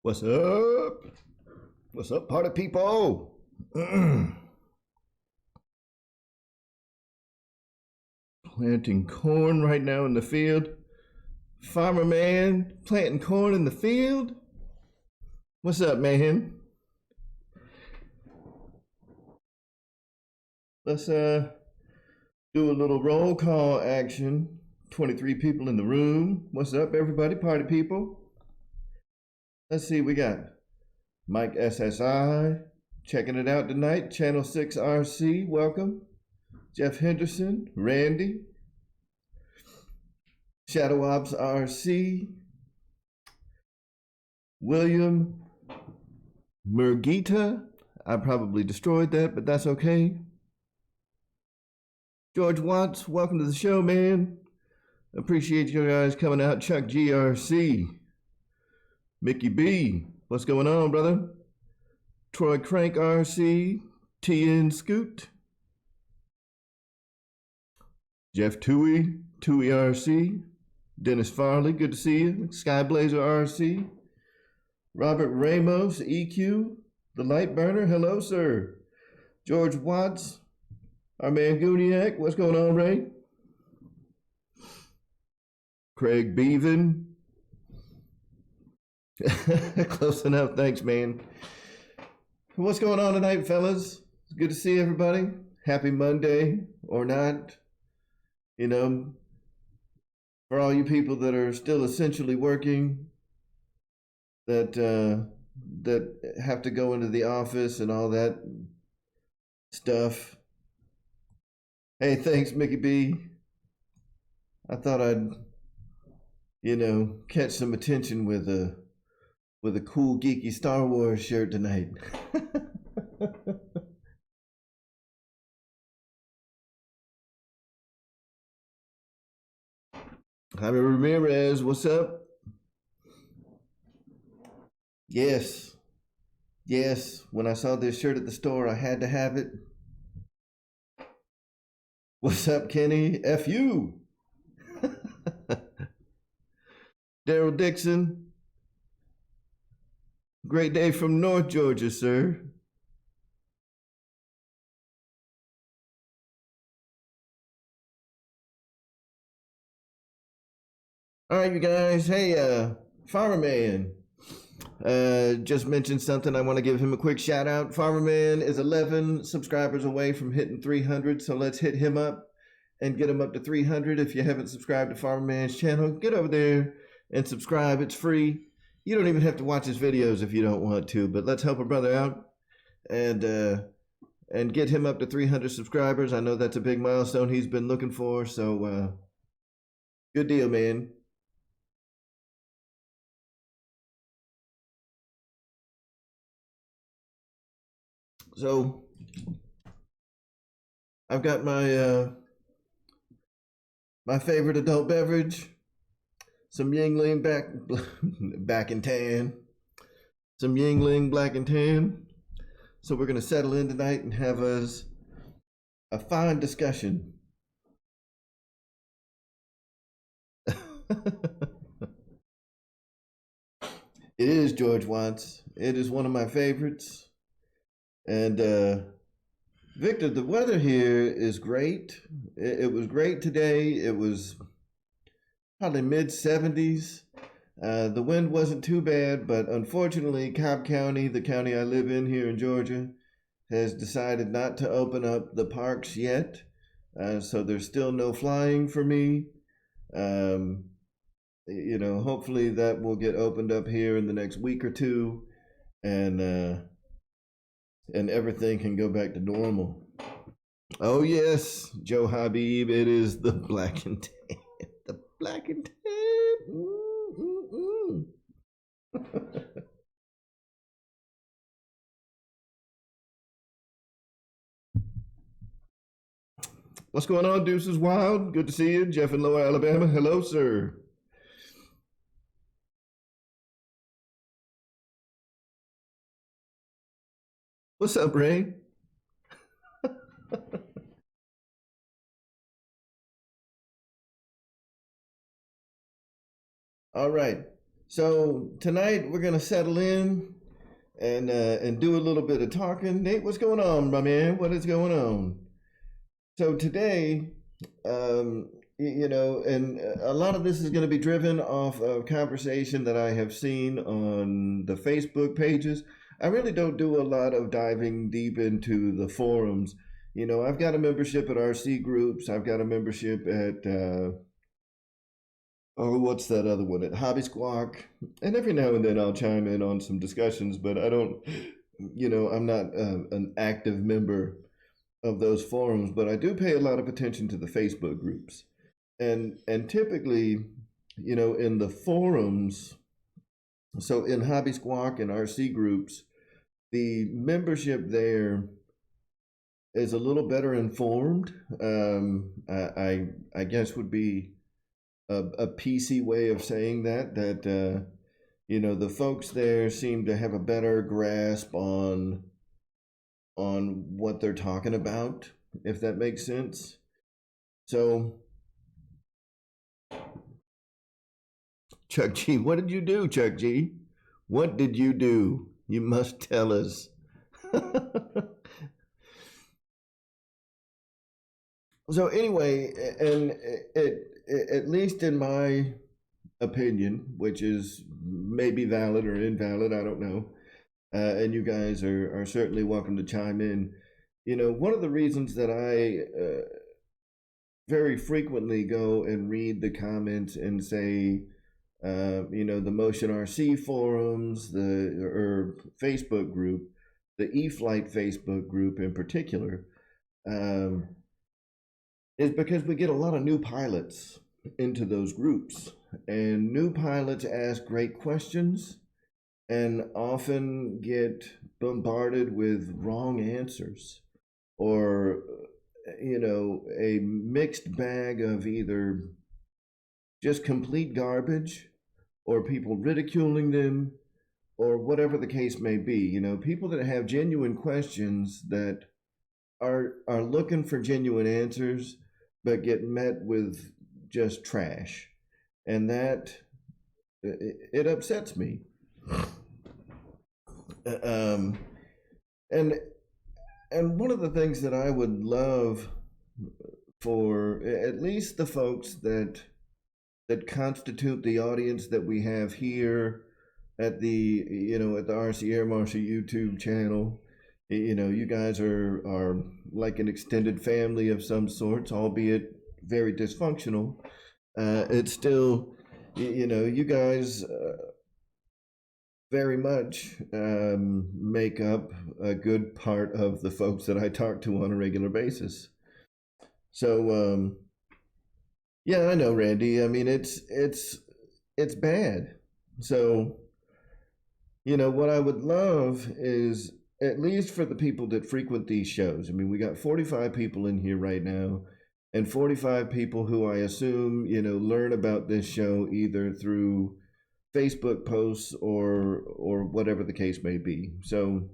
What's up? What's up, party people? Planting corn right now in the field. Farmer man planting corn in the field. What's up, man? Let's do a little roll call action. 23 people in the room. What's up, everybody, party people? Let's see, we got Mike SSI checking it out tonight. Channel 6 RC, welcome. Jeff Henderson, Randy, Shadow Ops RC, William Murgita. I probably destroyed that, but that's okay. George Watts, welcome to the show, man. Appreciate you guys coming out. Chuck GRC, Mickey B, what's going on, brother? Troy Crank RC, TN Scoot, Jeff Toohey, Toohey RC, Dennis Farley, good to see you. Skyblazer RC, Robert Ramos, EQ, the Light Burner, hello, sir. George Watts, our man Gooniac, what's going on, Ray? Craig Beaven. Close enough, thanks, man. What's going on tonight, fellas? It's good to see everybody. Happy Monday, or not. You know, for all you people that are still essentially working, that have to go into the office and all that stuff. Hey, thanks, Mickey B. I thought I'd, catch some attention with a cool geeky Star Wars shirt tonight. Jaime Ramirez, what's up? Yes. When I saw this shirt at the store, I had to have it. What's up, Kenny? F you. Daryl Dixon. Great day from North Georgia, sir. All right, you guys. Hey, Farmer Man. Just mentioned something. I want to give him a quick shout out. Farmer Man is 11 subscribers away from hitting 300, so let's hit him up and get him up to 300. If you haven't subscribed to Farmer Man's channel, get over there and subscribe. It's free. You don't even have to watch his videos if you don't want to, but let's help a brother out and get him up to 300 subscribers. I know that's a big milestone he's been looking for, so good deal, man. So I've got my my favorite adult beverage, some Yingling back and tan, some Yingling black and tan. So we're gonna settle in tonight and have us a fine discussion. It is George Watts. It is one of my favorites. And Victor, the weather here is great. It was great today. It was probably mid-70s. The wind wasn't too bad, but unfortunately, Cobb County, the county I live in here in Georgia, has decided not to open up the parks yet. So there's still no flying for me. Hopefully that will get opened up here in the next week or two, and everything can go back to normal. Oh yes, Joe Habib, it is the black and tan. The black and tan. What's going on, Deuces Wild? Good to see you. Jeff in Lower Alabama. Hello, sir. What's up, Ray? All right. So tonight we're gonna settle in and do a little bit of talking. Nate, what's going on, my man? What is going on? So today, um, and a lot of this is going to be driven off of conversation that I have seen on the Facebook pages. I really don't do a lot of diving deep into the forums. I've got a membership at RC groups. I've got a membership at what's that other one at Hobby Squawk, and every now and then I'll chime in on some discussions, but I don't, I'm not an active member of those forums, but I do pay a lot of attention to the Facebook groups. And typically, in the forums, so in Hobby Squawk and RC groups, the membership there is a little better informed. I guess would be a PC way of saying that the folks there seem to have a better grasp on what they're talking about, if that makes sense. So Chuck G, what did you do, Chuck G? What did you do? You must tell us. So anyway, and at least in my opinion, which is maybe valid or invalid, I don't know, and you guys are certainly welcome to chime in. One of the reasons that I very frequently go and read the comments and say, the Motion RC forums, or Facebook group, the E-Flight Facebook group in particular, is because we get a lot of new pilots into those groups, and new pilots ask great questions and often get bombarded with wrong answers, or a mixed bag of either just complete garbage or people ridiculing them or whatever the case may be. People that have genuine questions that are looking for genuine answers but get met with just trash, and that it upsets me. And one of the things that I would love for at least the folks that constitute the audience that we have here at the at the RC Air Marshal YouTube channel, you guys are like an extended family of some sorts, albeit very dysfunctional. It's still, you guys very much make up a good part of the folks that I talk to on a regular basis. So, yeah, I know, Randy. I mean, it's bad. So, what I would love is, at least for the people that frequent these shows. I mean, we got 45 people in here right now, and 45 people who I assume, learn about this show either through Facebook posts or whatever the case may be. So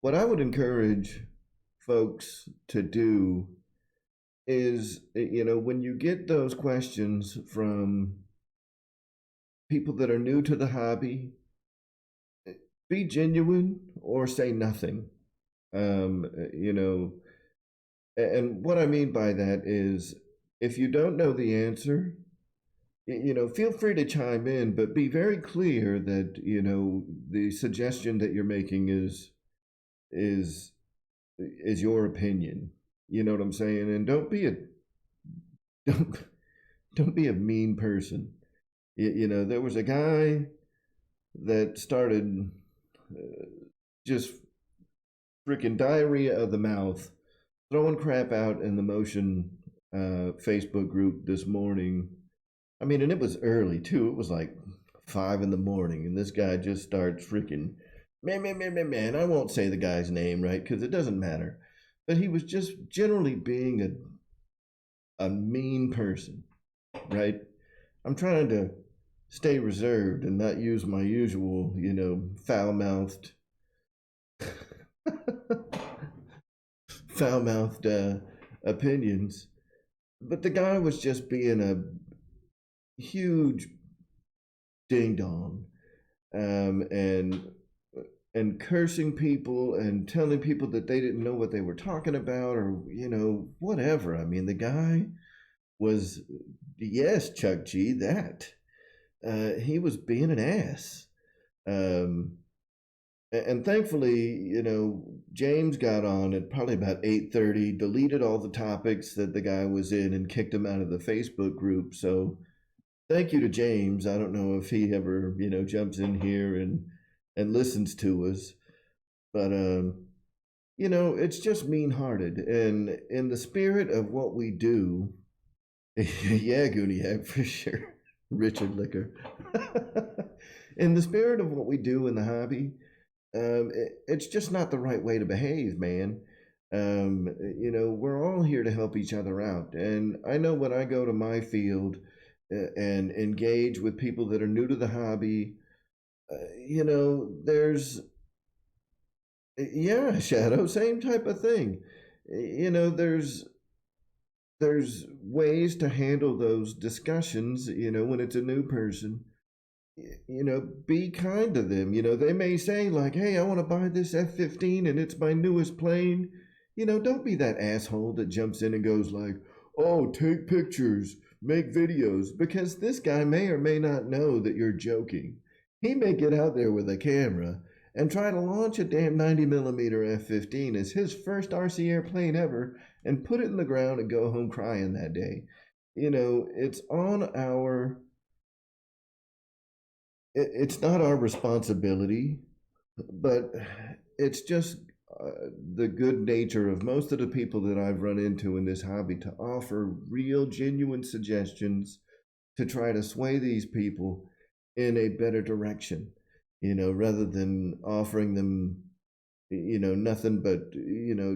what I would encourage folks to do is, when you get those questions from people that are new to the hobby, be genuine or say nothing. And what I mean by that is, if you don't know the answer, feel free to chime in, but be very clear that, the suggestion that you're making is your opinion. You know what I'm saying? And don't be a mean person. There was a guy that started just freaking diarrhea of the mouth, throwing crap out in the Motion Facebook group this morning. I mean, and it was early too. It was like 5 in the morning, and this guy just starts freaking man. I won't say the guy's name, right? Because it doesn't matter. But he was just generally being a mean person, right? I'm trying to stay reserved and not use my usual, foul-mouthed opinions. But the guy was just being a huge ding dong, and cursing people and telling people that they didn't know what they were talking about, or whatever. I mean, the guy was, yes, Chuck G, that he was being an ass. Um, and thankfully, James got on at probably about 8:30, deleted all the topics that the guy was in, and kicked him out of the Facebook group. So thank you to James. I don't know if he ever, jumps in here and listens to us, but it's just mean-hearted, and in the spirit of what we do. Yeah, Gooniac, for sure. Richard Liquor. In the spirit of what we do in the hobby, it's just not the right way to behave, man. We're all here to help each other out. And I know when I go to my field and engage with people that are new to the hobby, there's, yeah, Shadow, same type of thing. There's ways to handle those discussions, when it's a new person. Be kind to them. They may say, like, hey, I want to buy this F-15 and it's my newest plane. Don't be that asshole that jumps in and goes like, oh, take pictures, make videos, because this guy may or may not know that you're joking. He may get out there with a camera and try to launch a damn 90mm F-15 as his first RC airplane ever and put it in the ground and go home crying that day. It's not our responsibility, but it's just the good nature of most of the people that I've run into in this hobby to offer real, genuine suggestions to try to sway these people in a better direction, rather than offering them, nothing but,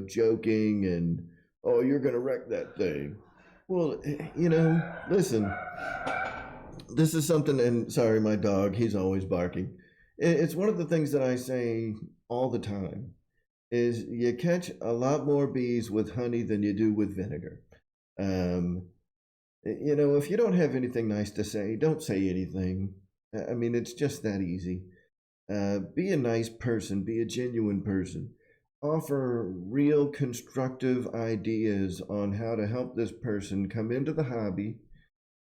joking and, oh, you're going to wreck that thing. Well, listen, this is something, and sorry, my dog, he's always barking. It's one of the things that I say all the time is you catch a lot more bees with honey than you do with vinegar. Um, if you don't have anything nice to say, don't say anything. I mean, it's just that easy. Be a nice person, be a genuine person. Offer real constructive ideas on how to help this person come into the hobby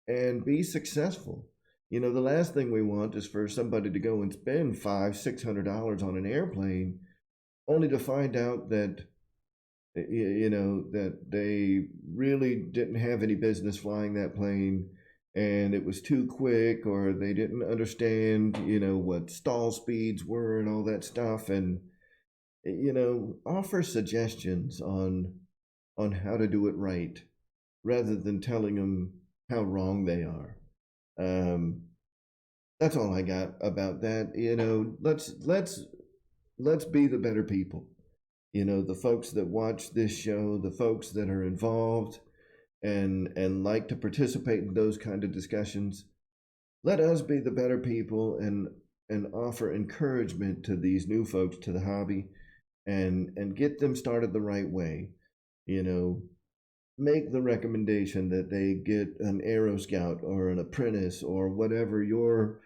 and be successful. The last thing we want is for somebody to go and spend $500-600 on an airplane only to find out that that they really didn't have any business flying that plane, and it was too quick, or they didn't understand what stall speeds were and all that stuff. And offer suggestions on how to do it right rather than telling them how wrong they are. That's all I got about that. Let's be the better people. The folks that watch this show, the folks that are involved and like to participate in those kind of discussions. Let us be the better people and offer encouragement to these new folks to the hobby and get them started the right way. Make the recommendation that they get an Aero Scout or an apprentice or whatever your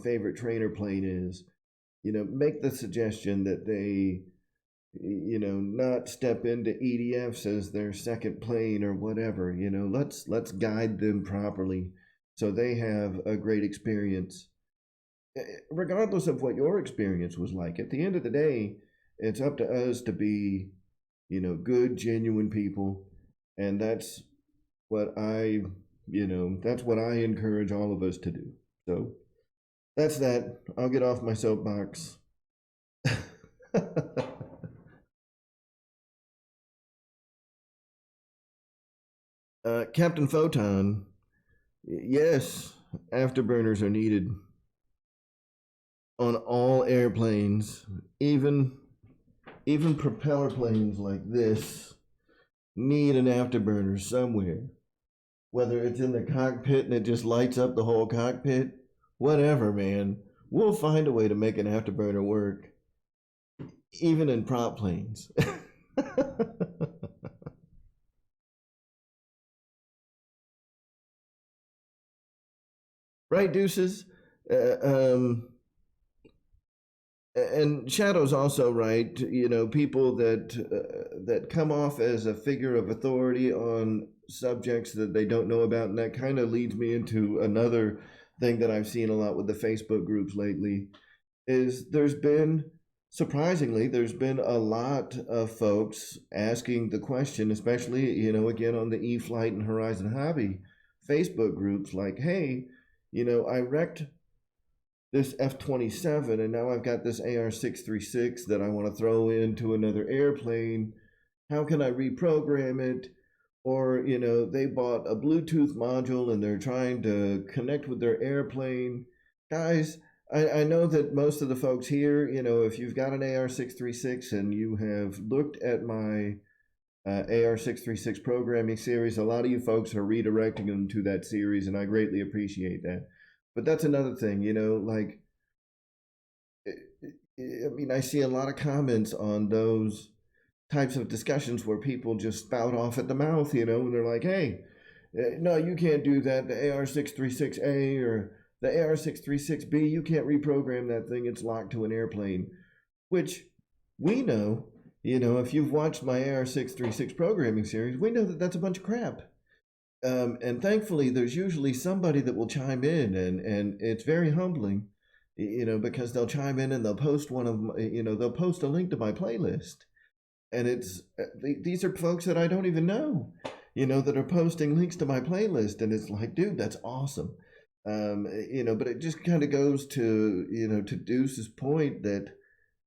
favorite trainer plane is. Make the suggestion that they not step into EDFs as their second plane or whatever. Let's guide them properly so they have a great experience, regardless of what your experience was like. At the end of the day, it's up to us to be good, genuine people. And that's what that's what I encourage all of us to do. So that's that. I'll get off my soapbox. Captain Photon, yes, afterburners are needed on all airplanes, even propeller planes like this need an afterburner somewhere. Whether it's in the cockpit and it just lights up the whole cockpit, whatever, man. We'll find a way to make an afterburner work, even in prop planes. Right, deuces? And Shadow's also right. You know, people that come off as a figure of authority on subjects that they don't know about, and that kind of leads me into another thing that I've seen a lot with the Facebook groups lately. Is there's been a lot of folks asking the question, especially, you know, again on the E-Flight and Horizon Hobby Facebook groups, like, hey, you know, I wrecked this F-27 and now I've got this AR-636 that I want to throw into another airplane. How can I reprogram it? Or, you know, they bought a Bluetooth module and they're trying to connect with their airplane. Guys, I know that most of the folks here, you know, if you've got an AR-636 and you have looked at my AR-636 programming series, a lot of you folks are redirecting them to that series, and I greatly appreciate that. But that's another thing, you know, like, I mean, I see a lot of comments on those types of discussions where people just spout off at the mouth, you know, and they're like, hey, no, you can't do that. The AR-636A or the AR-636B, you can't reprogram that thing. It's locked to an airplane, which we know, you know, if you've watched my AR-636 programming series, we know that that's a bunch of crap. And thankfully, there's usually somebody that will chime in, and it's very humbling, you know, because they'll chime in and they'll post one of, you know, they'll post a link to my playlist, and it's these are folks that I don't even know, you know, that are posting links to my playlist, and it's like, dude, that's awesome. You know, but it just kind of goes to, you know, to Deuce's point that,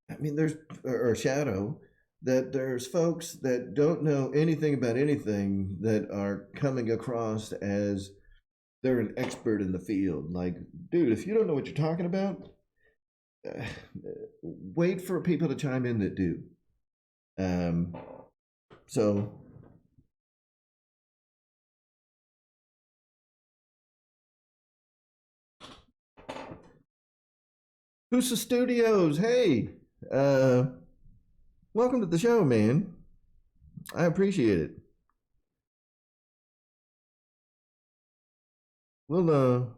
I mean, or Shadow, that there's folks that don't know anything about anything that are coming across as they're an expert in the field. Like, dude, if you don't know what you're talking about, wait for people to chime in that do. So Pusa Studios, hey, welcome to the show, man. I appreciate it. We'll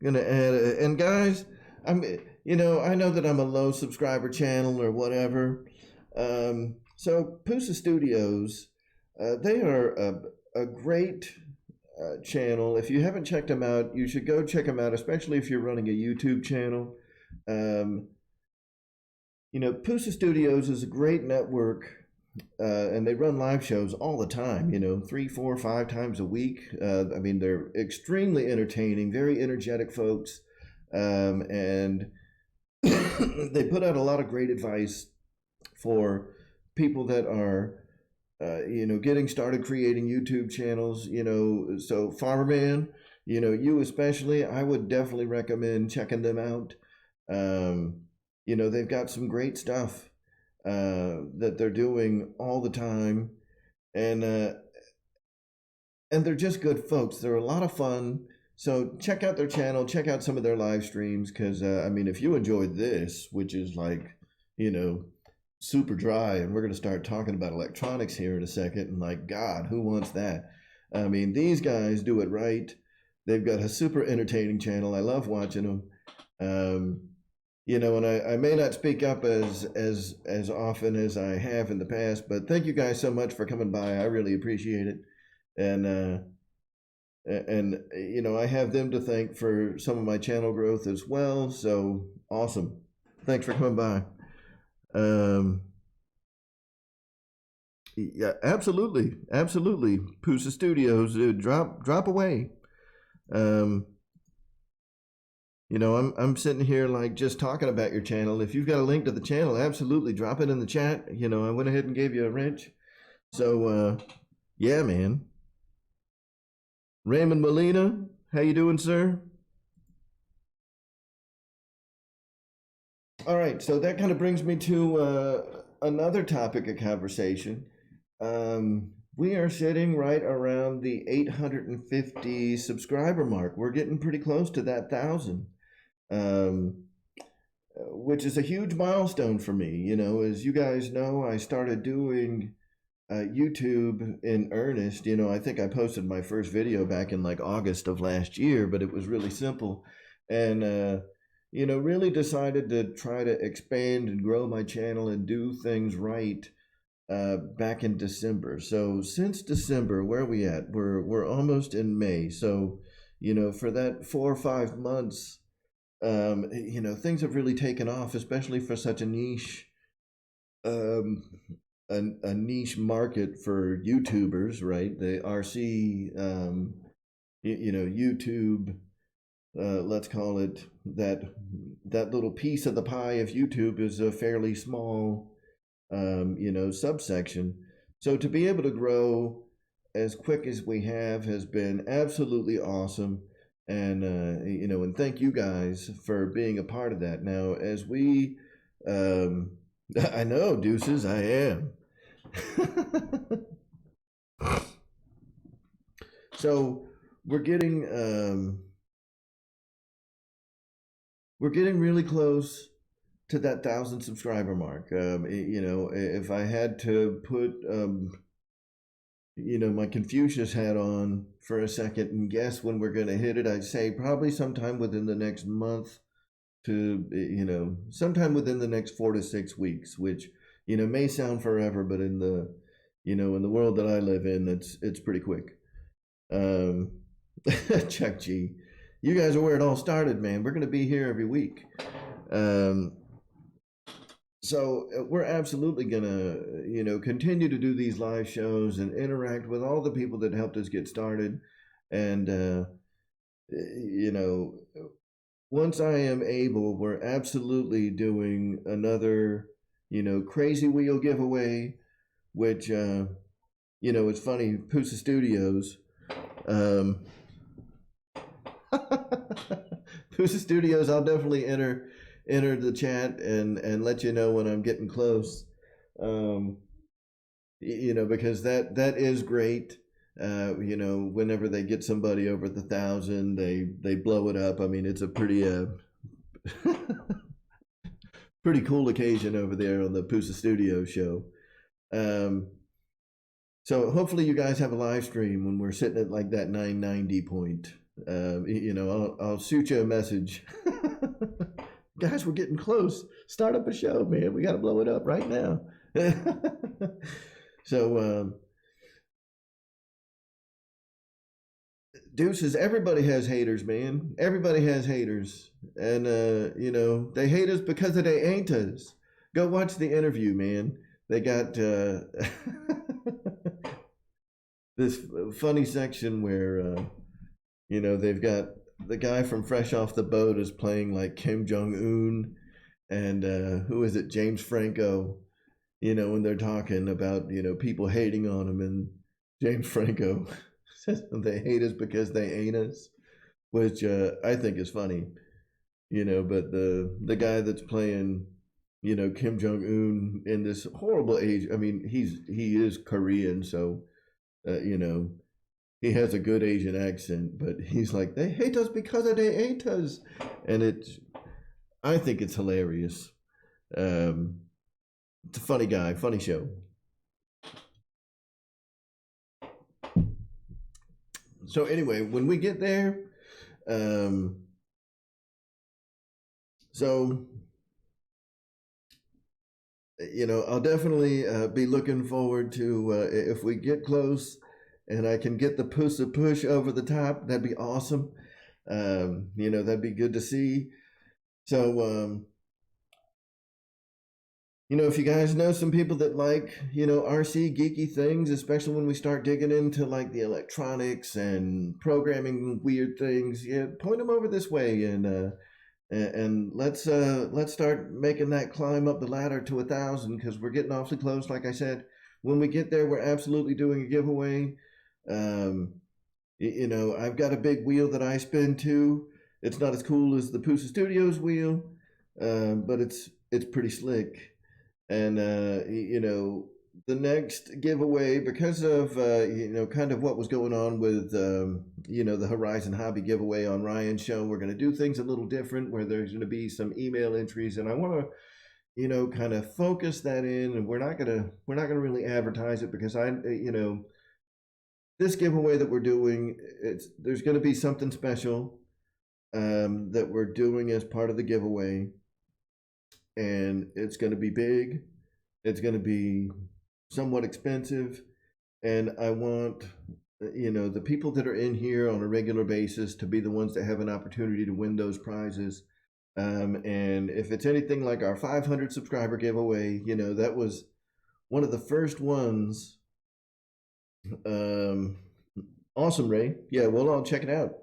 gonna add, and guys, I'm, you know, I know that I'm a low subscriber channel or whatever. So Pusa Studios, they are a great channel. If you haven't checked them out, you should go check them out, especially if you're running a YouTube channel. You know, Pusa Studios is a great network, and they run live shows all the time, you know, 3, 4, 5 times a week. I mean, they're extremely entertaining, very energetic folks, and they put out a lot of great advice for people that are, you know, getting started creating YouTube channels, you know. So Farmerman, you know, you especially, I would definitely recommend checking them out. You know, they've got some great stuff that they're doing all the time, and they're just good folks. They're a lot of fun. So check out their channel, check out some of their live streams, because I mean, if you enjoyed this, which is like, you know, super dry, and we're going to start talking about electronics here in a second, and like, God, who wants that? I mean, these guys do it right. They've got a super entertaining channel. I love watching them. You know, and I may not speak up as often as I have in the past, but thank you guys so much for coming by. I really appreciate it. And you know, I have them to thank for some of my channel growth as well. So awesome. Thanks for coming by. Yeah, absolutely. Absolutely. Pusa Studios, drop away. You know, I'm sitting here like just talking about your channel. If you've got a link to the channel, absolutely drop it in the chat. You know, I went ahead and gave you a wrench. So yeah, man. Raymond Molina, how you doing, sir? All right, so that kind of brings me to another topic of conversation. We are sitting right around the 850 subscriber mark. We're getting pretty close to that 1,000. Which is a huge milestone for me. You know, as you guys know, I started doing YouTube in earnest. You know, I think I posted my first video back in like August of last year, but it was really simple. and really decided to try to expand and grow my channel and do things right back in December. So since December, where are we at? We're almost in May. So for that 4 or 5 months, things have really taken off, especially for such a niche, um, a niche market for YouTubers, right? The RC, YouTube. Let's call it that little piece of the pie of YouTube is a fairly small, subsection. So to be able to grow as quick as we have has been absolutely awesome. And, and thank you guys for being a part of that. Now, as we, I know, Deuces, I am. So we're getting, we're getting really close to that 1,000 subscriber mark. If I had to put, my Confucius hat on for a second and guess when we're going to hit it, I'd say probably sometime within the next month to, sometime within the next 4 to 6 weeks, which, may sound forever, but in the, in the world that I live in, it's pretty quick. Chuck G, you guys are where it all started, man. We're going to be here every week. So we're absolutely gonna, continue to do these live shows and interact with all the people that helped us get started. And, once I am able, we're absolutely doing another, crazy wheel giveaway, which, it's funny, Pusa Studios. Pusa Studios, I'll definitely enter the chat and let you know when I'm getting close. Because that is great. Whenever they get somebody over the 1,000, they blow it up. I mean, it's a pretty pretty cool occasion over there on the Pusa Studio show. So hopefully you guys have a live stream when we're sitting at like that 990 point. I'll shoot you a message. Guys, we're getting close. Start up a show, man. We got to blow it up right now. So, Deuces, everybody has haters, man. Everybody has haters. And, they hate us because they ain't us. Go watch the interview, man. They got this funny section where, they've got the guy from Fresh Off the Boat is playing like Kim Jong-un, and who is it, James Franco, when they're talking about, people hating on him, and James Franco says they hate us because they ain't us, which I think is funny, but the guy that's playing, Kim Jong-un in this horrible age, I mean, he is Korean, so, he has a good Asian accent, but he's like, they hate us because they ain't us. And I think it's hilarious. It's a funny guy, funny show. So anyway, when we get there, I'll definitely be looking forward to if we get close and I can get the push over the top, that'd be awesome. That'd be good to see. So, if you guys know some people that like, RC geeky things, especially when we start digging into like the electronics and programming weird things, yeah, point them over this way, and let's start making that climb up the ladder to 1,000, because we're getting awfully close. Like I said, when we get there, we're absolutely doing a giveaway. I've got a big wheel that I spin too. It's not as cool as the Pusa Studios wheel, but it's pretty slick. And the next giveaway, because of kind of what was going on with the Horizon Hobby giveaway on Ryan's show, we're going to do things a little different, where there's going to be some email entries, and I want to kind of focus that in, and we're not gonna really advertise it, because this giveaway that we're doing, there's going to be something special. that we're doing as part of the giveaway, and it's going to be big. It's going to be somewhat expensive, and I want the people that are in here on a regular basis to be the ones that have an opportunity to win those prizes. And if it's anything like our 500 subscriber giveaway, that was one of the first ones. Awesome, Ray. Yeah, we'll all check it out.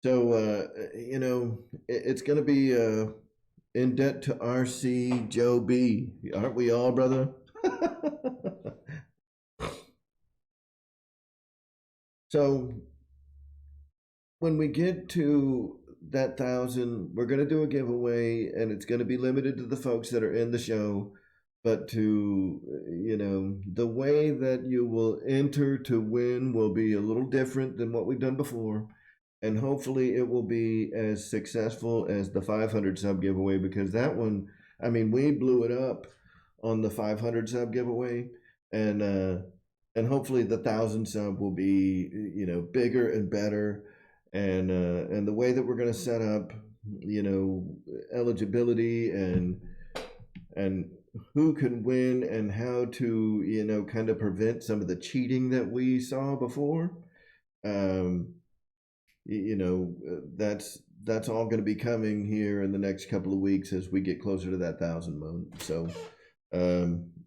So, it's going to be in debt to RC Joe B. Aren't we all, brother? So, when we get to that 1,000, we're going to do a giveaway, and it's going to be limited to the folks that are in the show. But the way that you will enter to win will be a little different than what we've done before. And hopefully it will be as successful as the 500 sub giveaway, because that one, I mean, we blew it up on the 500 sub giveaway, and hopefully the 1,000 sub will be bigger and better, and the way that we're going to set up eligibility and who can win and how to kind of prevent some of the cheating that we saw before. That's all going to be coming here in the next couple of weeks as we get closer to that 1,000 mode. So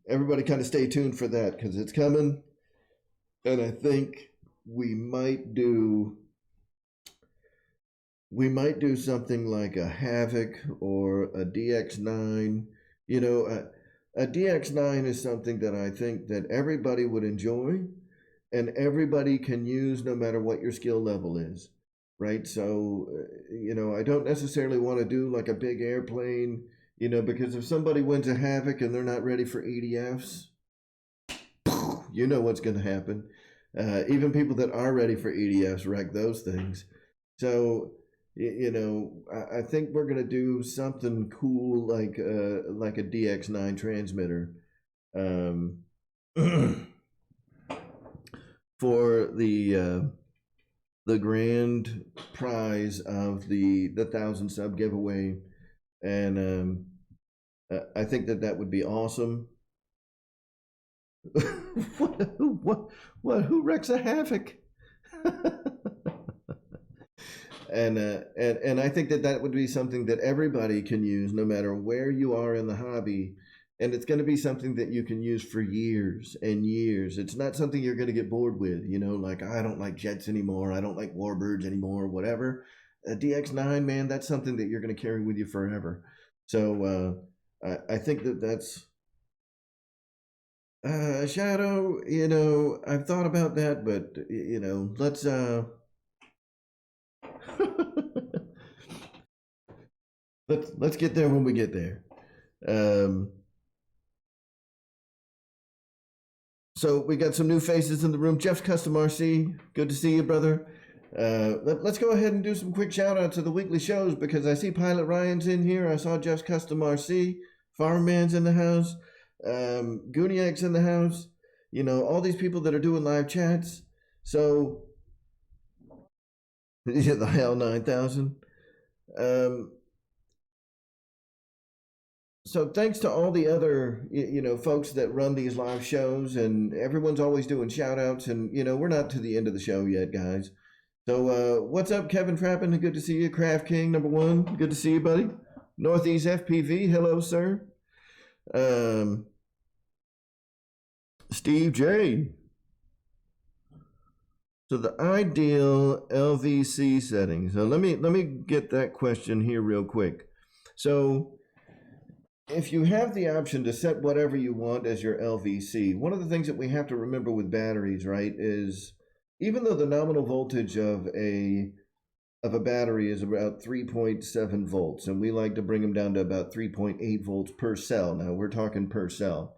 everybody kind of stay tuned for that, because it's coming. And I think we might do something like a Havoc or a DX9. A DX9 is something that I think that everybody would enjoy, and everybody can use no matter what your skill level is, right? So, I don't necessarily want to do like a big airplane, because if somebody wins a Havoc and they're not ready for EDFs, you know what's going to happen. Even people that are ready for EDFs wreck those things. So, I think we're going to do something cool like a DX9 transmitter for the grand prize of the 1,000 sub giveaway, and I think that would be awesome. What? Who wrecks a Havoc? And I think that would be something that everybody can use no matter where you are in the hobby, and it's going to be something that you can use for years and years. It's not something you're going to get bored with, like I don't like jets anymore, I don't like warbirds anymore, whatever. A DX9, man, that's something that you're going to carry with you forever. So I think that's Shadow. I've thought about that, but let's let's get there when we get there. So we got some new faces in the room. Jeff's Custom RC, good to see you, brother. Let's go ahead and do some quick shout outs to the weekly shows, because I see Pilot Ryan's in here. I saw Jeff's Custom RC, Farman's in the house, Gooniac's in the house. All these people that are doing live chats. So the Hell 9000. So thanks to all the other folks that run these live shows, and everyone's always doing shout outs, and we're not to the end of the show yet, guys. So what's up, Kevin Trappin? Good to see you. Craft King #1, good to see you, buddy. Northeast FPV, hello, sir. Steve J. So the ideal LVC settings. So let me get that question here real quick. So if you have the option to set whatever you want as your LVC, one of the things that we have to remember with batteries, right, is even though the nominal voltage of a battery is about 3.7 volts, and we like to bring them down to about 3.8 volts per cell. Now we're talking per cell.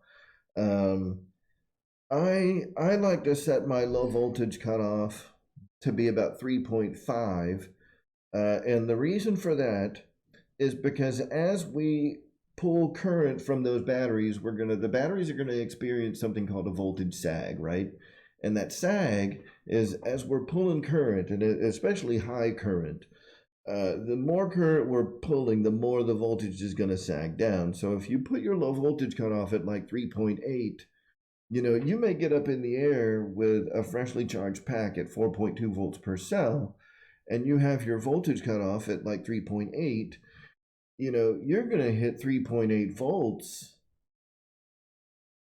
I like to set my low voltage cutoff to be about 3.5, and the reason for that is because as we pull current from those batteries, the batteries are gonna experience something called a voltage sag, right? And that sag is as we're pulling current, and especially high current, the more current we're pulling, the more the voltage is going to sag down. So if you put your low voltage cutoff at like 3.8, you may get up in the air with a freshly charged pack at 4.2 volts per cell, and you have your voltage cutoff at like 3.8, you're going to hit 3.8 volts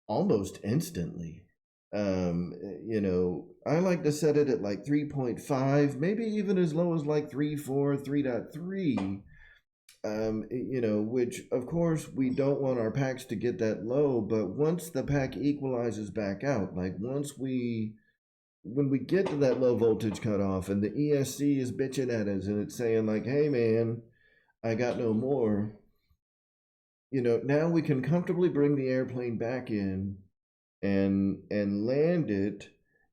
almost instantly. I like to set it at like 3.5, maybe even as low as like 3.4, 3.3. Which of course we don't want our packs to get that low, but once the pack equalizes back out, like when we get to that low voltage cutoff and the ESC is bitching at us and it's saying like, hey man, I got no more, now we can comfortably bring the airplane back in and land it.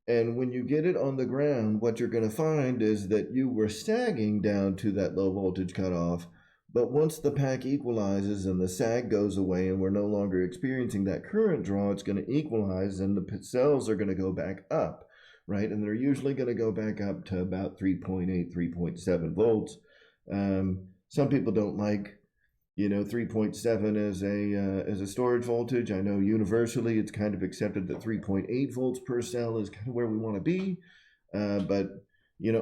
And when you get it on the ground, what you're going to find is that you were sagging down to that low voltage cutoff. But once the pack equalizes and the sag goes away and we're no longer experiencing that current draw, it's going to equalize and the cells are going to go back up, right? And they're usually going to go back up to about 3.8, 3.7 volts. Some people don't like 3.7 as a storage voltage. I know universally it's kind of accepted that 3.8 volts per cell is kind of where we want to be. But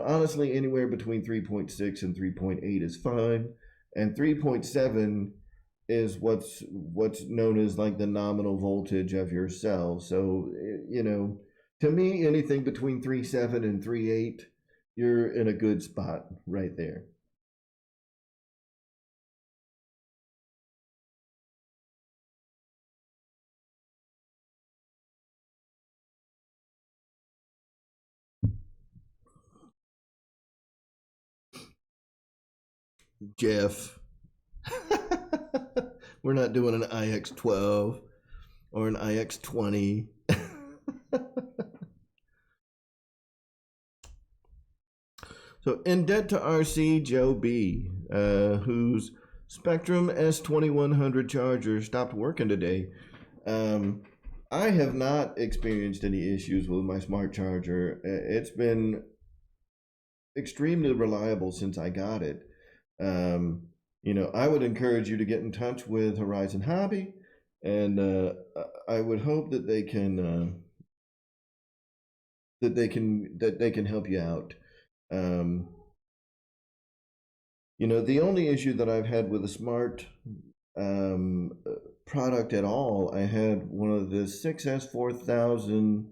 honestly, anywhere between 3.6 and 3.8 is fine. And 3.7 is what's known as like the nominal voltage of your cell. So, to me, anything between 3.7 and 3.8, you're in a good spot right there. Jeff. We're not doing an IX12 or an IX20. So, in debt to RC Joe B, whose Spectrum S2100 charger stopped working today. I have not experienced any issues with my smart charger. It's been extremely reliable since I got it. I would encourage you to get in touch with Horizon Hobby, and I would hope that they can help you out. The only issue that I've had with a smart product at all, I had one of the 6S4000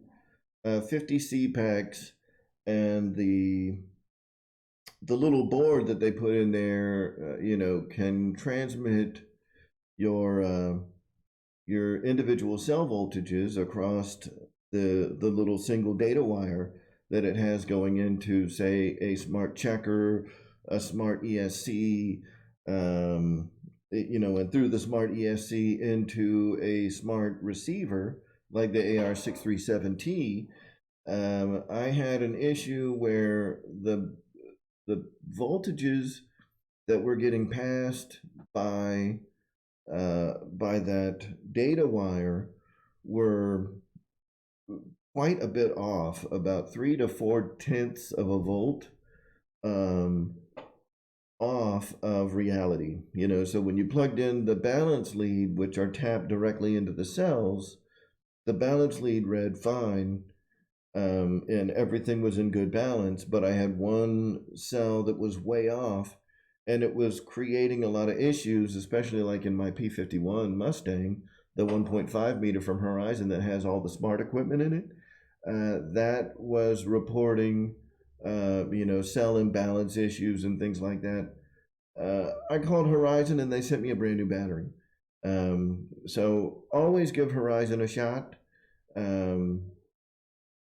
50C packs, and the little board that they put in there, can transmit your individual cell voltages across the little single data wire that it has going into, say, a smart checker, a smart ESC, and through the smart ESC into a smart receiver like the AR637T. I had an issue where the voltages that were getting passed by that data wire were quite a bit off, about 3 to 4 tenths of a volt off of reality. So when you plugged in the balance lead, which are tapped directly into the cells, the balance lead read fine, and everything was in good balance, but I had one cell that was way off, and it was creating a lot of issues, especially like in my P51 Mustang, the 1.5 meter from Horizon that has all the smart equipment in it. That was reporting, cell imbalance issues and things like that. I called Horizon and they sent me a brand new battery. So always give Horizon a shot.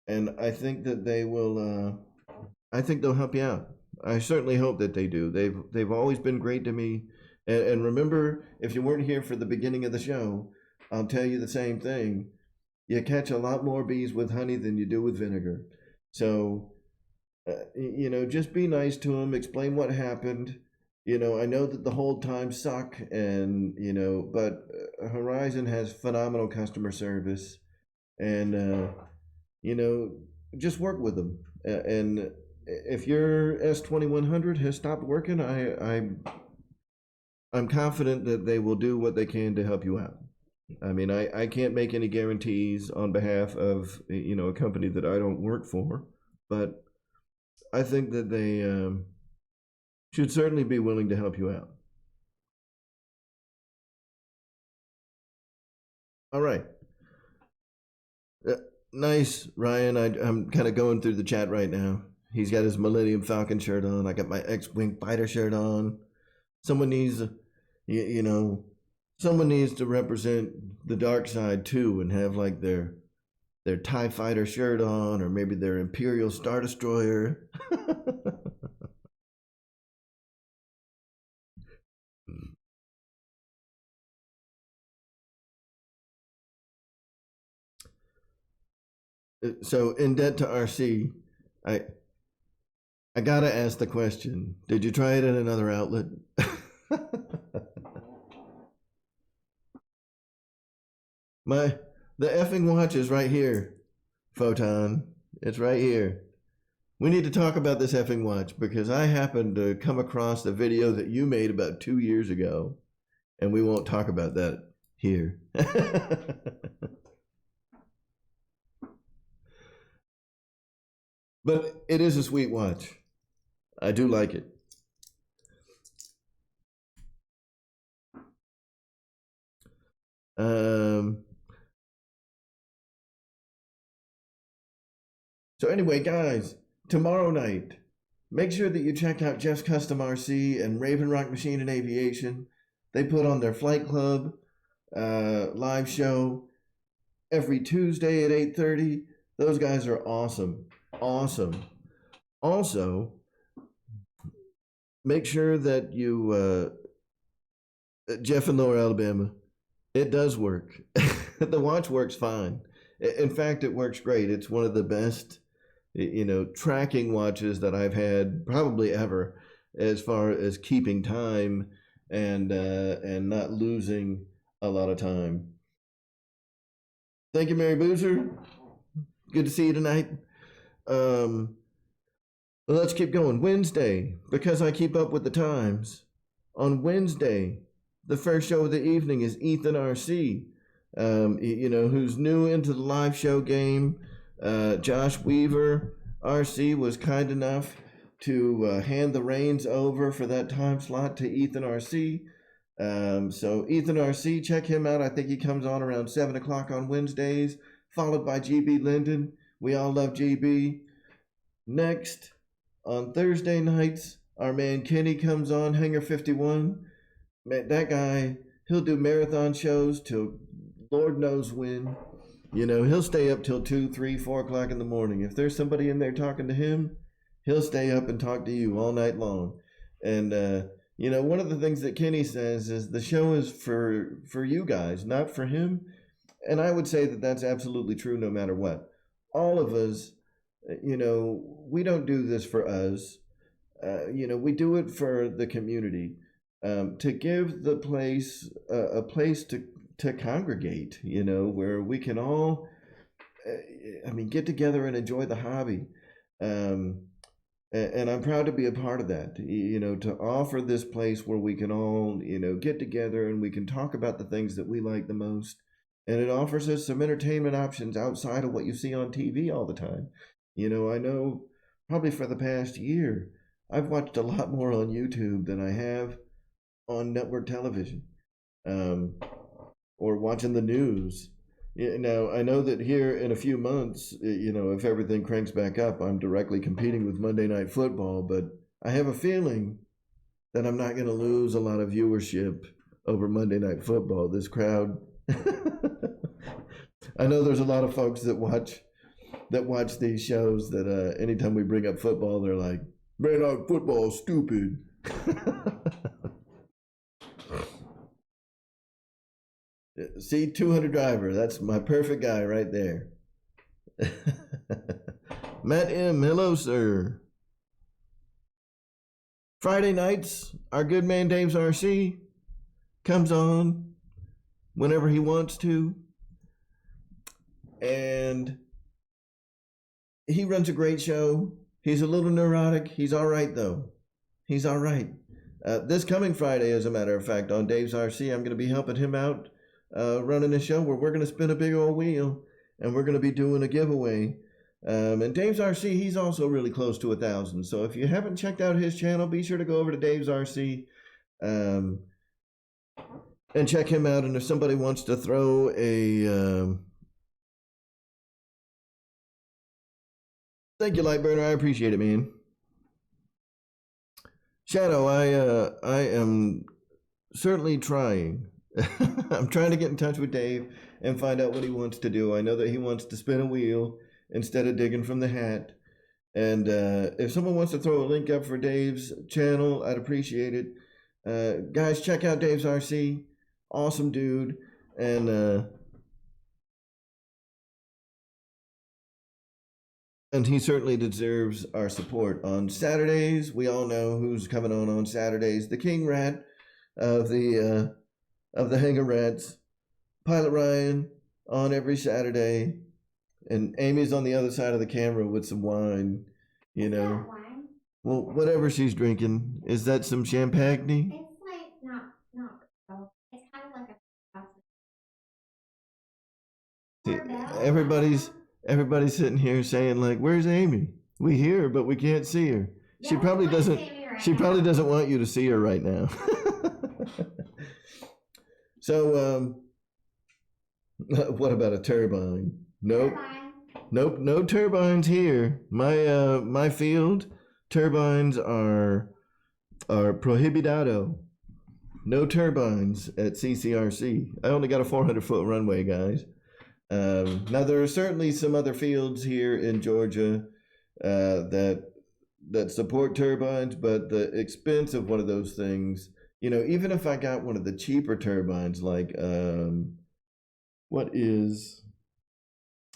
And I think that they will. I think they'll help you out. I certainly hope that they do. They've always been great to me. And remember, if you weren't here for the beginning of the show, I'll tell you the same thing. You catch a lot more bees with honey than you do with vinegar. So, just be nice to them. Explain what happened. I know that the hold times suck, and but Horizon has phenomenal customer service, and just work with them. And if your S2100 has stopped working, I'm confident that they will do what they can to help you out. I mean, I can't make any guarantees on behalf of a company that I don't work for, but I think that they should certainly be willing to help you out. All right. Nice, Ryan. I'm kind of going through the chat right now. He's got his Millennium Falcon shirt on. I got my X-Wing fighter shirt on. Someone needs, someone needs to represent the dark side too, and have like their TIE fighter shirt on, or maybe their Imperial Star Destroyer. So in debt to RC, I gotta ask the question: did you try it at another outlet? The effing watch is right here, Photon. It's right here. We need to talk about this effing watch because I happened to come across a video that you made about 2 years ago, and we won't talk about that here. But it is a sweet watch. I do like it. So anyway, guys, tomorrow night, make sure that you check out Jeff's Custom RC and Raven Rock Machine and Aviation. They put on their Flight Club live show every Tuesday at 8:30. Those guys are awesome. Awesome. Also, make sure that you, Jeff in Lower Alabama, it does work. The watch works fine. In fact, it works great. It's one of the best, tracking watches that I've had probably ever, as far as keeping time and not losing a lot of time. Thank you, Mary Boozer. Good to see you tonight. Let's keep going. Wednesday, because I keep up with the times. On Wednesday, the first show of the evening is Ethan RC, who's new into the live show game. Josh Weaver RC was kind enough to hand the reins over for that time slot to Ethan RC. So Ethan RC, check him out. I think he comes on around 7 o'clock on Wednesdays, followed by GB Linden. We all love GB. Next, on Thursday nights, our man Kenny comes on, Hangar 51. Man, that guy, he'll do marathon shows till Lord knows when. He'll stay up till 2, 3, 4 o'clock in the morning. If there's somebody in there talking to him, he'll stay up and talk to you all night long. And, one of the things that Kenny says is the show is for you guys, not for him. And I would say that that's absolutely true no matter what. All of us, we don't do this for us. We do it for the community, to give the place a place to congregate, where we can all, get together and enjoy the hobby. And I'm proud to be a part of that, to offer this place where we can all, get together and we can talk about the things that we like the most. And it offers us some entertainment options outside of what you see on TV all the time. I know probably for the past year, I've watched a lot more on YouTube than I have on network television, or watching the news. Now, I know that here in a few months, if everything cranks back up, I'm directly competing with Monday Night Football, but I have a feeling that I'm not going to lose a lot of viewership over Monday Night Football. This crowd, I know there's a lot of folks that watch these shows that anytime we bring up football, they're like, man, football is stupid. See, 200 driver, that's my perfect guy right there. Matt M, hello, sir. Friday nights, our good man Dave's RC comes on whenever he wants to. And he runs a great show. He's a little neurotic. He's all right, though. He's all right. This coming Friday, as a matter of fact, on Dave's RC, I'm going to be helping him out running a show where we're going to spin a big old wheel and we're going to be doing a giveaway. And Dave's RC, he's also really close to 1,000. So if you haven't checked out his channel, be sure to go over to Dave's RC and check him out. And if somebody wants to throw a thank you, Lightburner. I appreciate it, man. Shadow, I am certainly trying. I'm trying to get in touch with Dave and find out what he wants to do. I know that he wants to spin a wheel instead of digging from the hat. And if someone wants to throw a link up for Dave's channel, I'd appreciate it. Guys, check out Dave's RC. Awesome dude. And he certainly deserves our support. On Saturdays, we all know who's coming on Saturdays. The King Rat of the Hangar Rats, Pilot Ryan, on every Saturday, and Amy's on the other side of the camera with some wine. You know, wine? Well, whatever she's drinking. Is that some champagne? It's like not. It's kind of like a. See, everybody's sitting here saying like, "Where's Amy? We hear her, but we can't see her." Yeah, she probably doesn't. She probably doesn't want you to see her right now. So, what about a turbine? Nope. Nope, no turbines here. My field turbines are prohibitado. No turbines at CCRC. I only got a 400-foot runway, guys. Now there are certainly some other fields here in Georgia that support turbines, but the expense of one of those things, you know, even if I got one of the cheaper turbines, like what is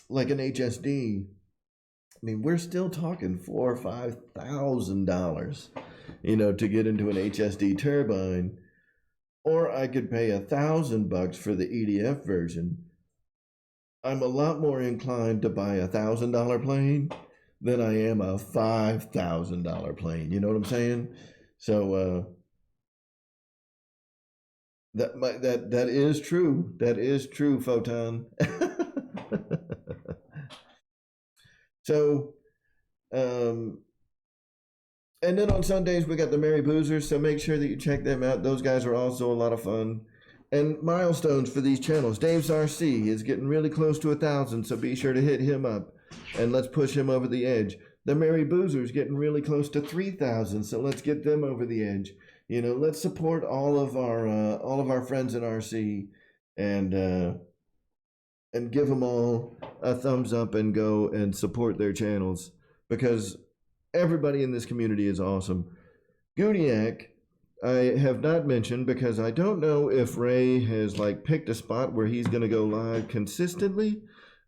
like an HSD, I mean, we're still talking $4,000 or $5,000, you know, to get into an HSD turbine. Or I could pay $1,000 for the EDF version. I'm a lot more inclined to buy $1,000 plane than I am a $5,000 plane. You know what I'm saying? So that is true. That is true, Photon. So, and then on Sundays we got the Merry Boozers, so make sure that you check them out. Those guys are also a lot of fun. And milestones for these channels. Dave's RC is getting really close to 1,000, so be sure to hit him up and let's push him over the edge. The Merry Boozers getting really close to 3,000, so let's get them over the edge. You know, let's support all of our friends in RC and give them all a thumbs up and go and support their channels, because everybody in this community is awesome. Guniac, I have not mentioned because I don't know if Ray has like picked a spot where he's going to go live consistently,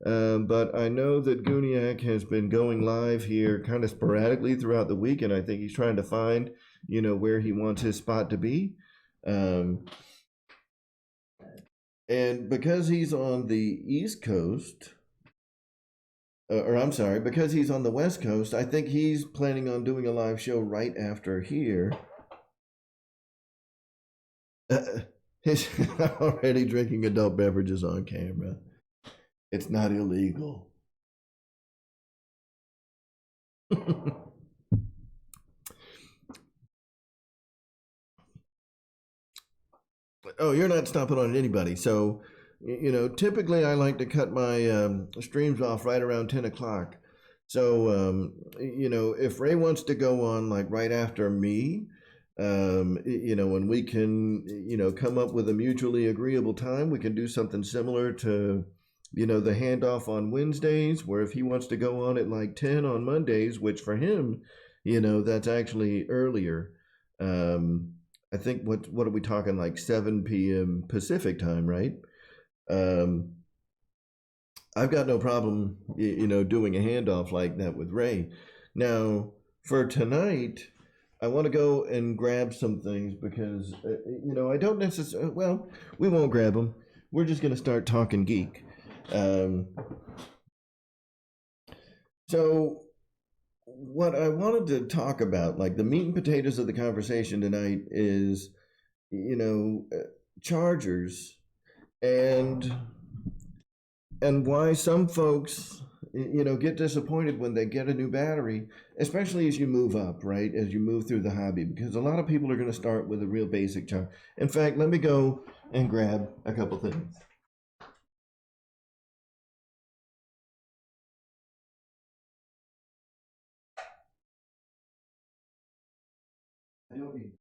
but I know that Guniac has been going live here kind of sporadically throughout the week, and I think he's trying to find, you know, where he wants his spot to be. And because he's on the East Coast, or I'm sorry, because he's on the West Coast, I think he's planning on doing a live show right after here. He's already drinking adult beverages on camera. It's not illegal. Oh, you're not stopping on anybody. So, you know, typically I like to cut my streams off right around 10 o'clock. So, you know, if Ray wants to go on like right after me, you know, and we can, you know, come up with a mutually agreeable time, we can do something similar to, you know, the handoff on Wednesdays, where if he wants to go on at like 10 on Mondays, which for him, you know, that's actually earlier. I think what are we talking, like 7 p.m. Pacific time, right? I've got no problem, you know, doing a handoff like that with Ray. Now, for tonight, I want to go and grab some things because, you know, I don't necessarily, well, we won't grab them. We're just going to start talking geek. So what I wanted to talk about, like the meat and potatoes of the conversation tonight, is you know chargers and why some folks get disappointed when they get a new battery, especially as you move up, right? As you move through the hobby, because a lot of people are going to start with a real basic charger. In fact, let me go and grab a couple things. I don't need.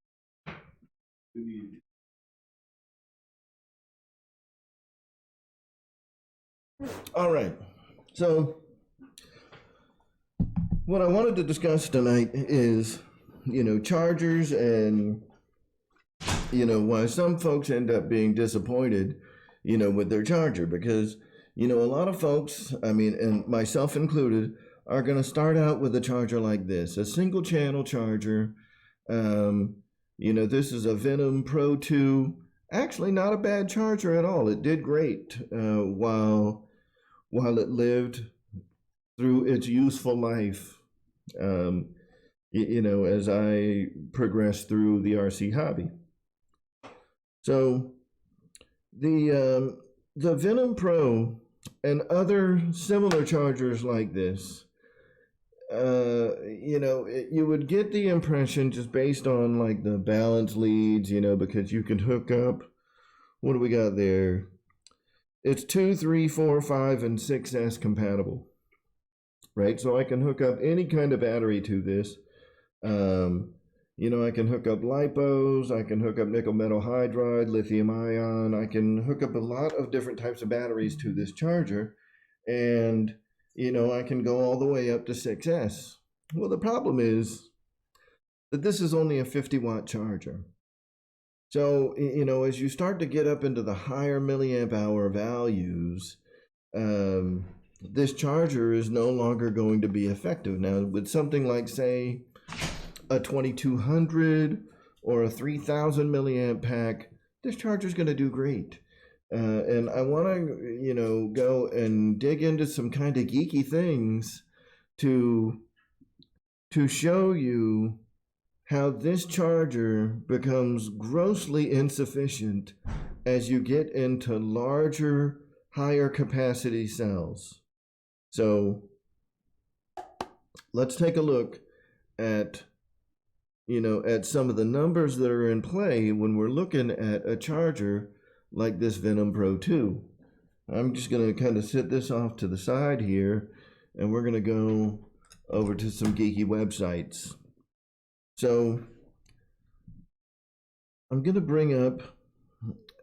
Do you? All right. So, what I wanted to discuss tonight is, chargers and, why some folks end up being disappointed, with their charger because, a lot of folks, I mean, and myself included, are going to start out with a charger like this, a single channel charger. This is a Venom Pro 2. Actually, not a bad charger at all. It did great while it lived through its useful life. As I progressed through the RC hobby. So the Venom Pro and other similar chargers like this, you would get the impression just based on like the balance leads, because you can hook up. What do we got there? It's 2, 3, 4, 5, and 6S compatible, right? So I can hook up any kind of battery to this. I can hook up lipos, I can hook up nickel metal hydride, lithium ion, I can hook up a lot of different types of batteries to this charger, and I can go all the way up to 6S. Well, the problem is that this is only a 50-watt charger. So, as you start to get up into the higher milliamp hour values, this charger is no longer going to be effective. Now, with something like, say, a 2200 or a 3000 milliamp pack, this charger is going to do great. And I want to, go and dig into some kind of geeky things to show you how this charger becomes grossly insufficient as you get into larger, higher capacity cells. So let's take a look at some of the numbers that are in play when we're looking at a charger like this Venom Pro 2. I'm just going to kind of sit this off to the side here, and we're going to go over to some geeky websites. So I'm going to bring up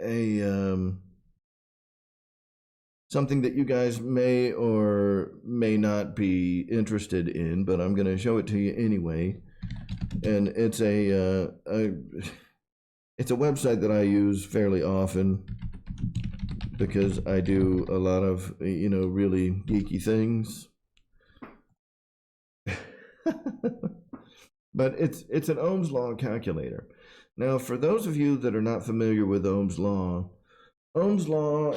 a something that you guys may or may not be interested in, but I'm going to show it to you anyway. And it's a website that I use fairly often because I do a lot of really geeky things. But it's an Ohm's law calculator. Now, for those of you that are not familiar with Ohm's law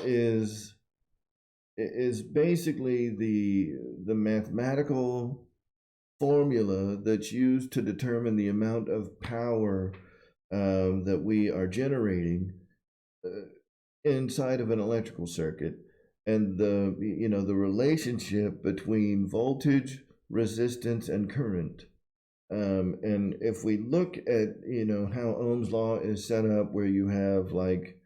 is basically the mathematical formula that's used to determine the amount of power that we are generating inside of an electrical circuit, and the relationship between voltage, resistance, and current. And if we look at how Ohm's law is set up, where you have like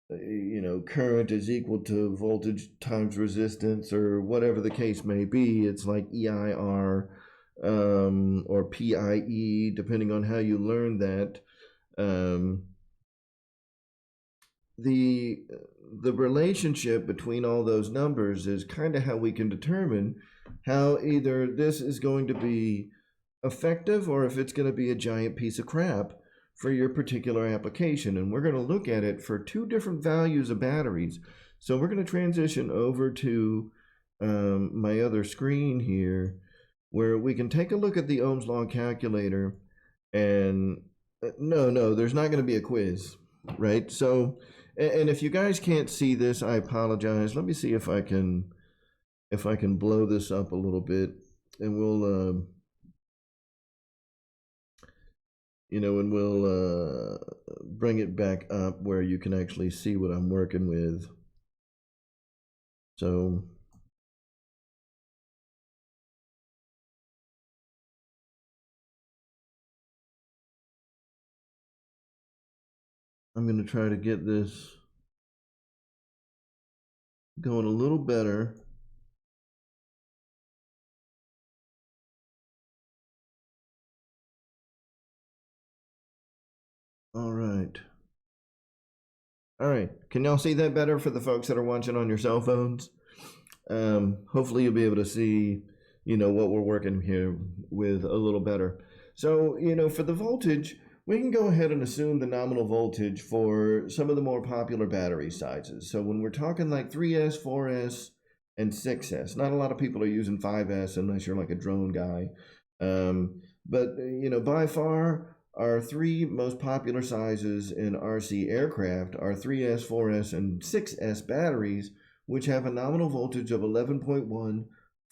current is equal to voltage times resistance, or whatever the case may be, it's like EIR or PIE, depending on how you learn that. The relationship between all those numbers is kind of how we can determine how either this is going to be effective or if it's going to be a giant piece of crap for your particular application. And we're going to look at it for two different values of batteries. So we're going to transition over to my other screen here, where we can take a look at the Ohm's law calculator. And no, there's not going to be a quiz, right? So, and if you guys can't see this, I apologize. Let me see if I can blow this up a little bit, and and we'll bring it back up where you can actually see what I'm working with. So I'm going to try to get this going a little better. All right. All right. Can y'all see that better for the folks that are watching on your cell phones? Hopefully you'll be able to see, what we're working here with a little better. So, for the voltage, we can go ahead and assume the nominal voltage for some of the more popular battery sizes. So when we're talking like 3S, 4S, and 6S, not a lot of people are using 5S unless you're like a drone guy. But, by far, our three most popular sizes in RC aircraft are 3S, 4S, and 6S batteries, which have a nominal voltage of 11.1,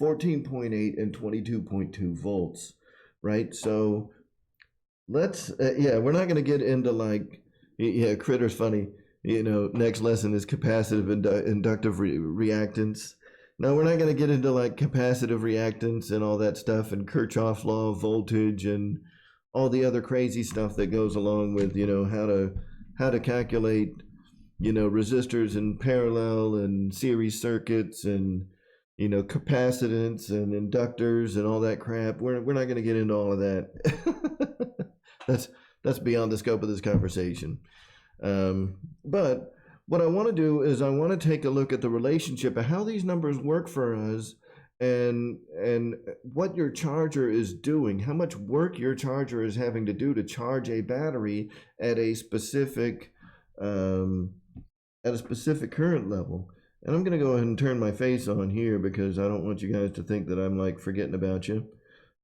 14.8, and 22.2 volts, right? So let's, we're not going to get into like, Critter's funny. Next lesson is capacitive inductive reactance. No, we're not going to get into like capacitive reactance and all that stuff and Kirchhoff's law of voltage and all the other crazy stuff that goes along with, how to calculate, resistors in parallel and series circuits and, capacitance and inductors and all that crap. We're not going to get into all of that. That's beyond the scope of this conversation. But what I want to do is I want to take a look at the relationship of how these numbers work for us and what your charger is doing, how much work your charger is having to do to charge a battery at a specific current level. And I'm going to go ahead and turn my face on here because I don't want you guys to think that I'm like forgetting about you.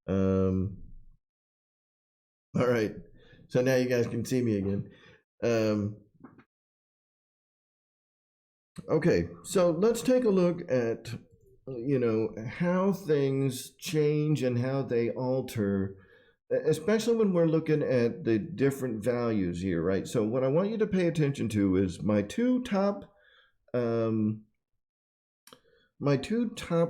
All right. So now you guys can see me again. Okay, so let's take a look at, how things change and how they alter, especially when we're looking at the different values here, right? So what I want you to pay attention to is my two top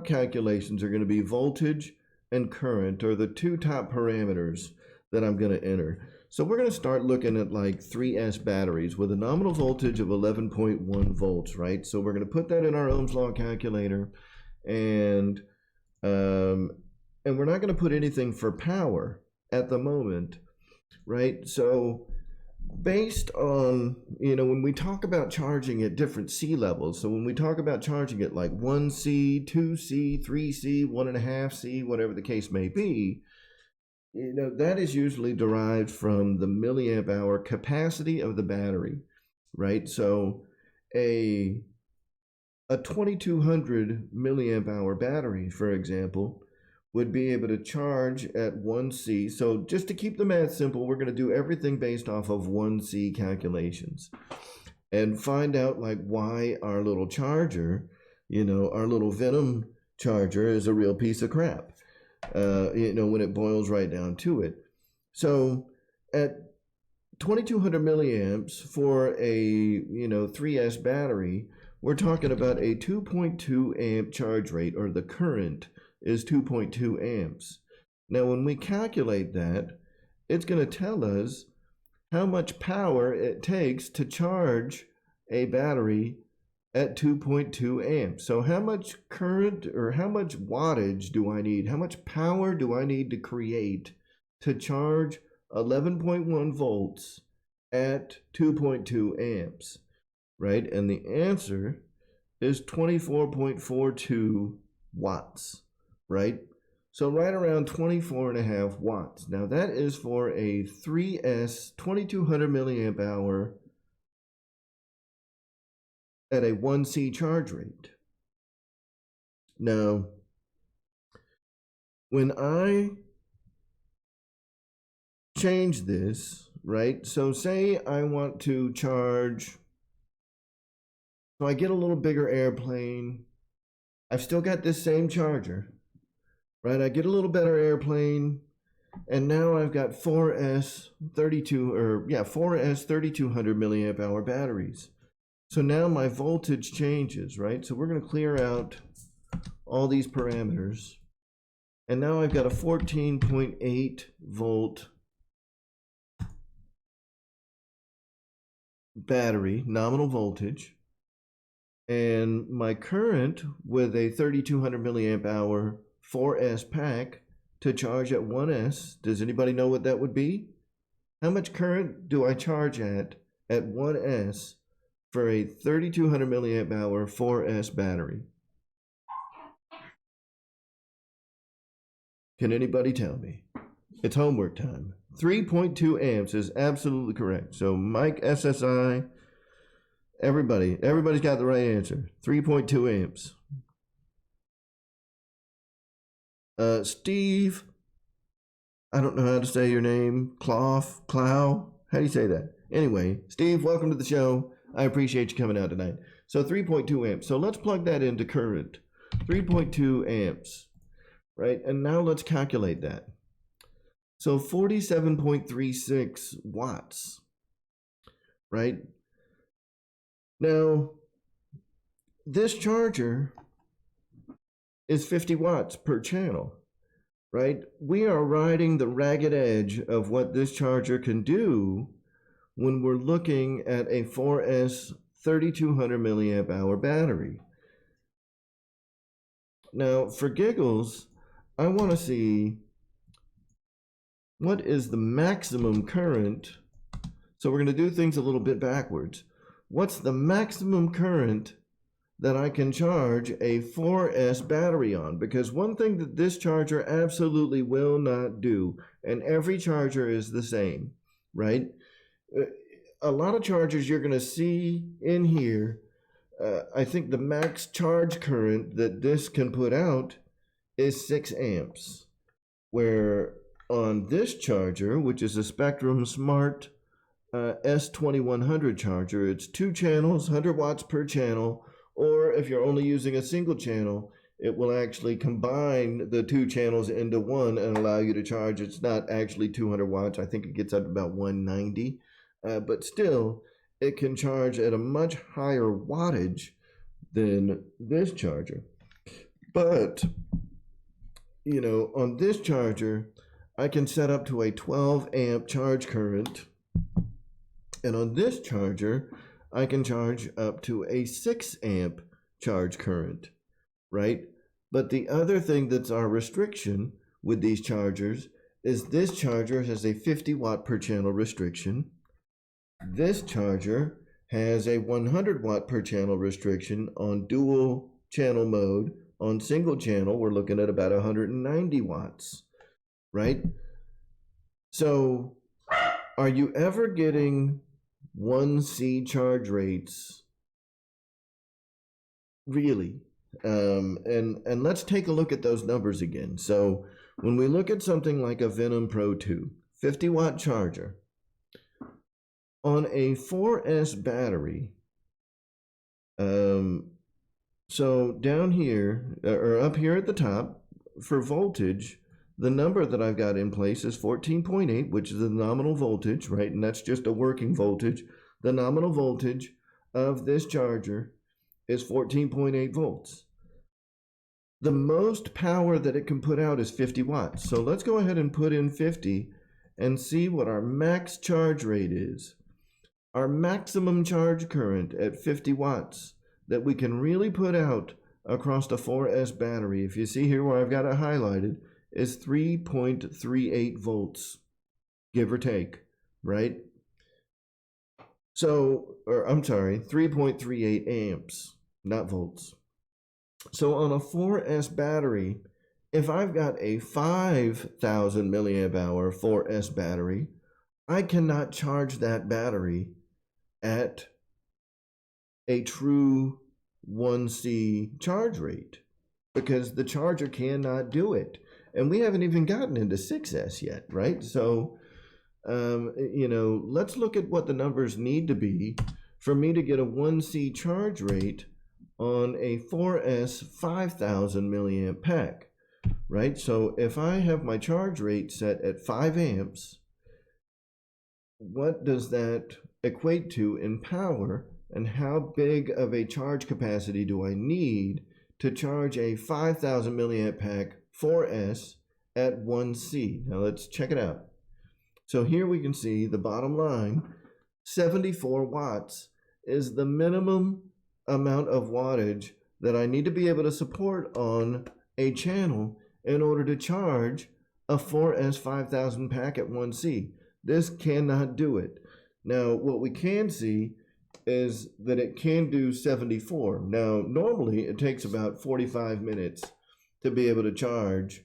calculations are going to be voltage and current, or the two top parameters that I'm going to enter. So we're going to start looking at like 3S batteries with a nominal voltage of 11.1 volts, right? So we're going to put that in our Ohm's law calculator, and we're not going to put anything for power at the moment, right? So based on, when we talk about charging at different C levels, so when we talk about charging at like 1C, 2C, 3C, 1.5C, whatever the case may be, that is usually derived from the milliamp hour capacity of the battery, right? So a 2200 milliamp hour battery, for example, would be able to charge at 1C. So just to keep the math simple, we're going to do everything based off of 1C calculations and find out like why our little charger, our little Venom charger is a real piece of crap. When it boils right down to it. So at 2200 milliamps for a 3S battery, we're talking about a 2.2 amp charge rate, or the current is 2.2 amps. Now when we calculate that, it's going to tell us how much power it takes to charge a battery at 2.2 amps. So how much current or how much wattage do I need? How much power do I need to create to charge 11.1 volts at 2.2 amps, right? And the answer is 24.42 watts, right? So right around 24.5 watts. Now that is for a 3S 2200 milliamp hour at a 1C charge rate. Now, when I change this, right? So say I want to charge, so I get a little bigger airplane. I've still got this same charger, right? I get a little better airplane. And now I've got 4S 3200 milliamp hour batteries. So now my voltage changes, right? So we're going to clear out all these parameters. And now I've got a 14.8 volt battery, nominal voltage. And my current with a 3200 milliamp hour 4S pack to charge at 1S, does anybody know what that would be? How much current do I charge at 1S for a 3200 milliamp hour 4S battery? Can anybody tell me? It's homework time. 3.2 amps is absolutely correct. So Mike, SSI, everybody's got the right answer. 3.2 amps. Steve, I don't know how to say your name. Clow, how do you say that? Anyway, Steve, welcome to the show. I appreciate you coming out tonight. So 3.2 amps. So let's plug that into current. 3.2 amps, right? And now let's calculate that. So 47.36 watts, right? Now, this charger is 50 watts per channel, right? We are riding the ragged edge of what this charger can do when we're looking at a 4S 3200 milliamp hour battery. Now, for giggles, I want to see what is the maximum current. So we're going to do things a little bit backwards. What's the maximum current that I can charge a 4S battery on? Because one thing that this charger absolutely will not do, and every charger is the same, right? A lot of chargers you're going to see in here, I think the max charge current that this can put out is 6 amps, where on this charger, which is a Spectrum Smart S2100 charger, it's 2 channels, 100 watts per channel, or if you're only using a single channel, it will actually combine the 2 channels into one and allow you to charge. It's not actually 200 watts. I think it gets up to about 190, but still, it can charge at a much higher wattage than this charger. But, you know, on this charger, I can set up to a 12 amp charge current. And on this charger, I can charge up to a 6 amp charge current, right? But the other thing that's our restriction with these chargers is this charger has a 50 watt per channel restriction. This charger has a 100 watt per channel restriction on dual channel mode. On single channel, we're looking at about 190 watts, right? So are you ever getting 1C charge rates? Really? And let's take a look at those numbers again. So when we look at something like a Venom Pro 2, 50 watt charger, on a 4S battery, so down here, or up here at the top, for voltage, the number that I've got in place is 14.8, which is the nominal voltage, right? And that's just a working voltage. The nominal voltage of this charger is 14.8 volts. The most power that it can put out is 50 watts. So let's go ahead and put in 50 and see what our max charge rate is. Our maximum charge current at 50 watts that we can really put out across the 4S battery, if you see here where I've got it highlighted, is 3.38 volts, give or take, right? So, or I'm sorry, 3.38 amps, not volts. So on a 4S battery, if I've got a 5,000 milliamp hour 4S battery, I cannot charge that battery at a true 1C charge rate because the charger cannot do it. And we haven't even gotten into 6S yet, right? So, you know, let's look at what the numbers need to be for me to get a 1C charge rate on a 4S 5,000 milliamp pack. right? So if I have my charge rate set at 5 amps, what does that equate to in power, and how big of a charge capacity do I need to charge a 5,000 milliamp pack 4S at 1C? Now let's check it out. So here we can see the bottom line, 74 watts is the minimum amount of wattage that I need to be able to support on a channel in order to charge a 4S 5000 pack at 1C. This cannot do it. Now, what we can see is that it can do 74. Now, normally it takes about 45 minutes to be able to charge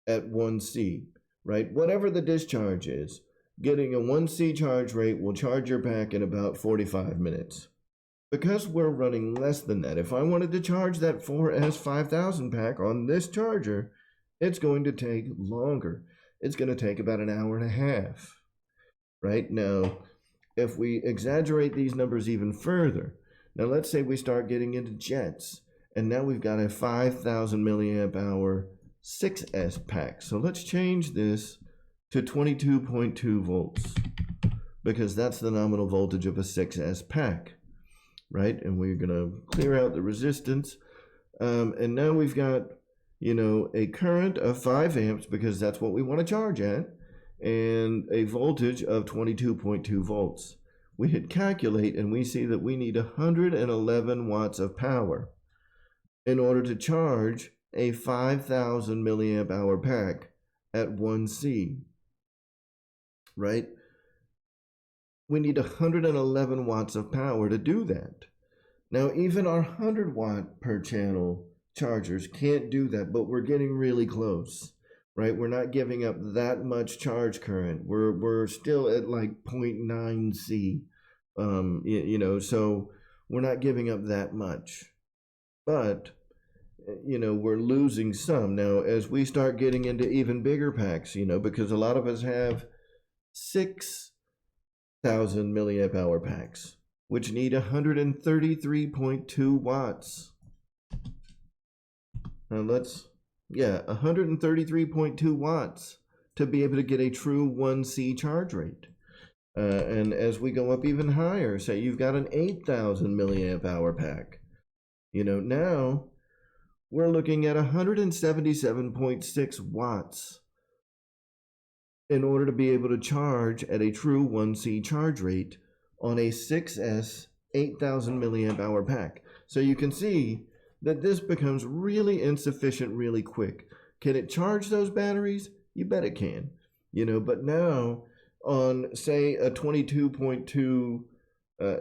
at 1C, right? Whatever the discharge is, getting a 1C charge rate will charge your pack in about 45 minutes. Because we're running less than that, if I wanted to charge that 4S 5000 pack on this charger, it's going to take longer. It's going to take about an hour and a half. Right? Now, if we exaggerate these numbers even further, now let's say we start getting into jets, and now we've got a 5,000 milliamp hour 6S pack. So let's change this to 22.2 volts, because that's the nominal voltage of a 6S pack, right? And we're gonna clear out the resistance, and now we've got, you know, a current of 5 amps, because that's what we want to charge at, and a voltage of 22.2 volts. We hit calculate and we see that we need 111 watts of power in order to charge a 5,000 milliamp hour pack at 1C, right? We need 111 watts of power to do that. Now, even our 100 watt per channel chargers can't do that, but we're getting really close. Right, we're not giving up that much charge current. We're still at like 0.9 C, you know, so we're not giving up that much. But, you know, we're losing some. Now, as we start getting into even bigger packs, you know, because a lot of us have 6,000 milliamp hour packs, which need 133.2 watts. Now let's... Yeah, 133.2 watts to be able to get a true 1C charge rate. And as we go up even higher, say you've got an 8,000 milliamp hour pack, you know, now we're looking at 177.6 watts in order to be able to charge at a true 1C charge rate on a 6S 8,000 milliamp hour pack. So you can see that this becomes really insufficient really quick. Can it charge those batteries? You bet it can. You know, but now on, say, a 22.2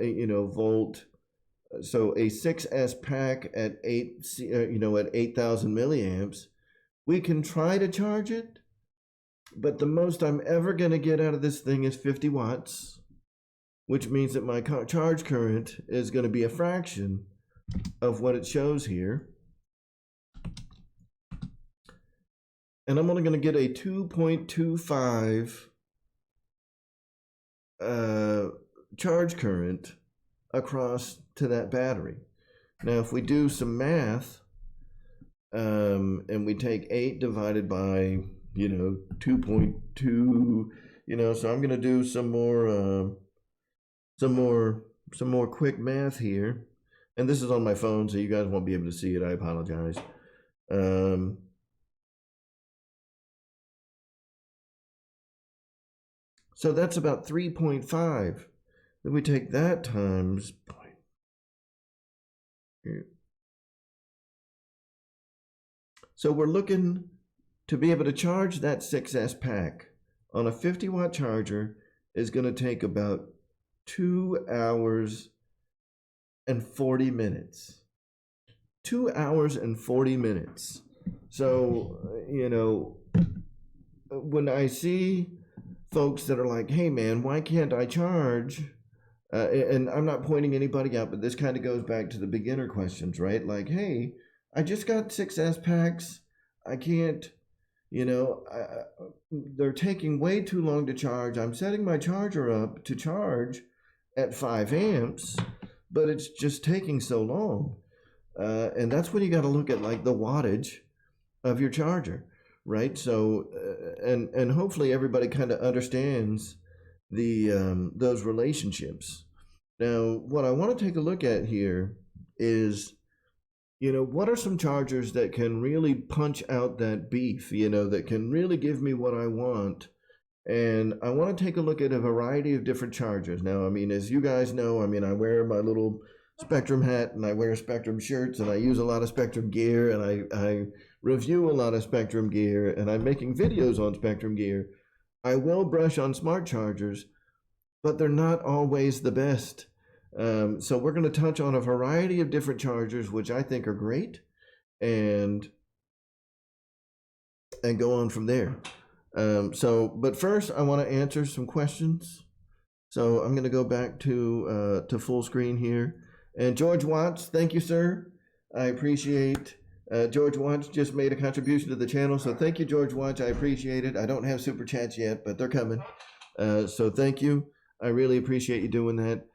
you know, volt, so a 6S pack at 8,000 milliamps, we can try to charge it, but the most I'm ever going to get out of this thing is 50 watts, which means that my charge current is going to be a fraction of what it shows here. And I'm only going to get a 2.25 charge current across to that battery. Now, if we do some math, and we take 8 divided by, you know, 2.2, you know, so I'm going to do some more quick math here. And this is on my phone, so you guys won't be able to see it. I apologize. So that's about 3.5. Then we take that times point. So we're looking to be able to charge that 6S pack on a 50 watt charger is going to take about 2 hours and 40 minutes. 2 hours and 40 minutes. So, you know, when I see folks that are like, hey man, why can't I charge? And I'm not pointing anybody out, but this kind of goes back to the beginner questions, right? Like, hey, I just got 6S packs. I can't, you know, they're taking way too long to charge. I'm setting my charger up to charge at 5 amps, but it's just taking so long. And that's when you got to look at like the wattage of your charger, right? So, and hopefully everybody kind of understands those relationships. Now, what I want to take a look at here is, what are some chargers that can really punch out that beef, that can really give me what I want? And I want to take a look at a variety of different chargers. Now, I mean, as you guys know, I mean, I wear my little Spectrum hat and I wear Spectrum shirts and I use a lot of Spectrum gear and I review a lot of Spectrum gear and I'm making videos on Spectrum gear. I will brush on smart chargers, but they're not always the best. So we're going to touch on a variety of different chargers, which I think are great, and go on from there. But first, I want to answer some questions. So I'm going to go back to full screen here. And George Watts, thank you, sir. I appreciate. George Watts just made a contribution to the channel, so thank you, George Watts. I appreciate it. I don't have super chats yet, but they're coming. So thank you. I really appreciate you doing that.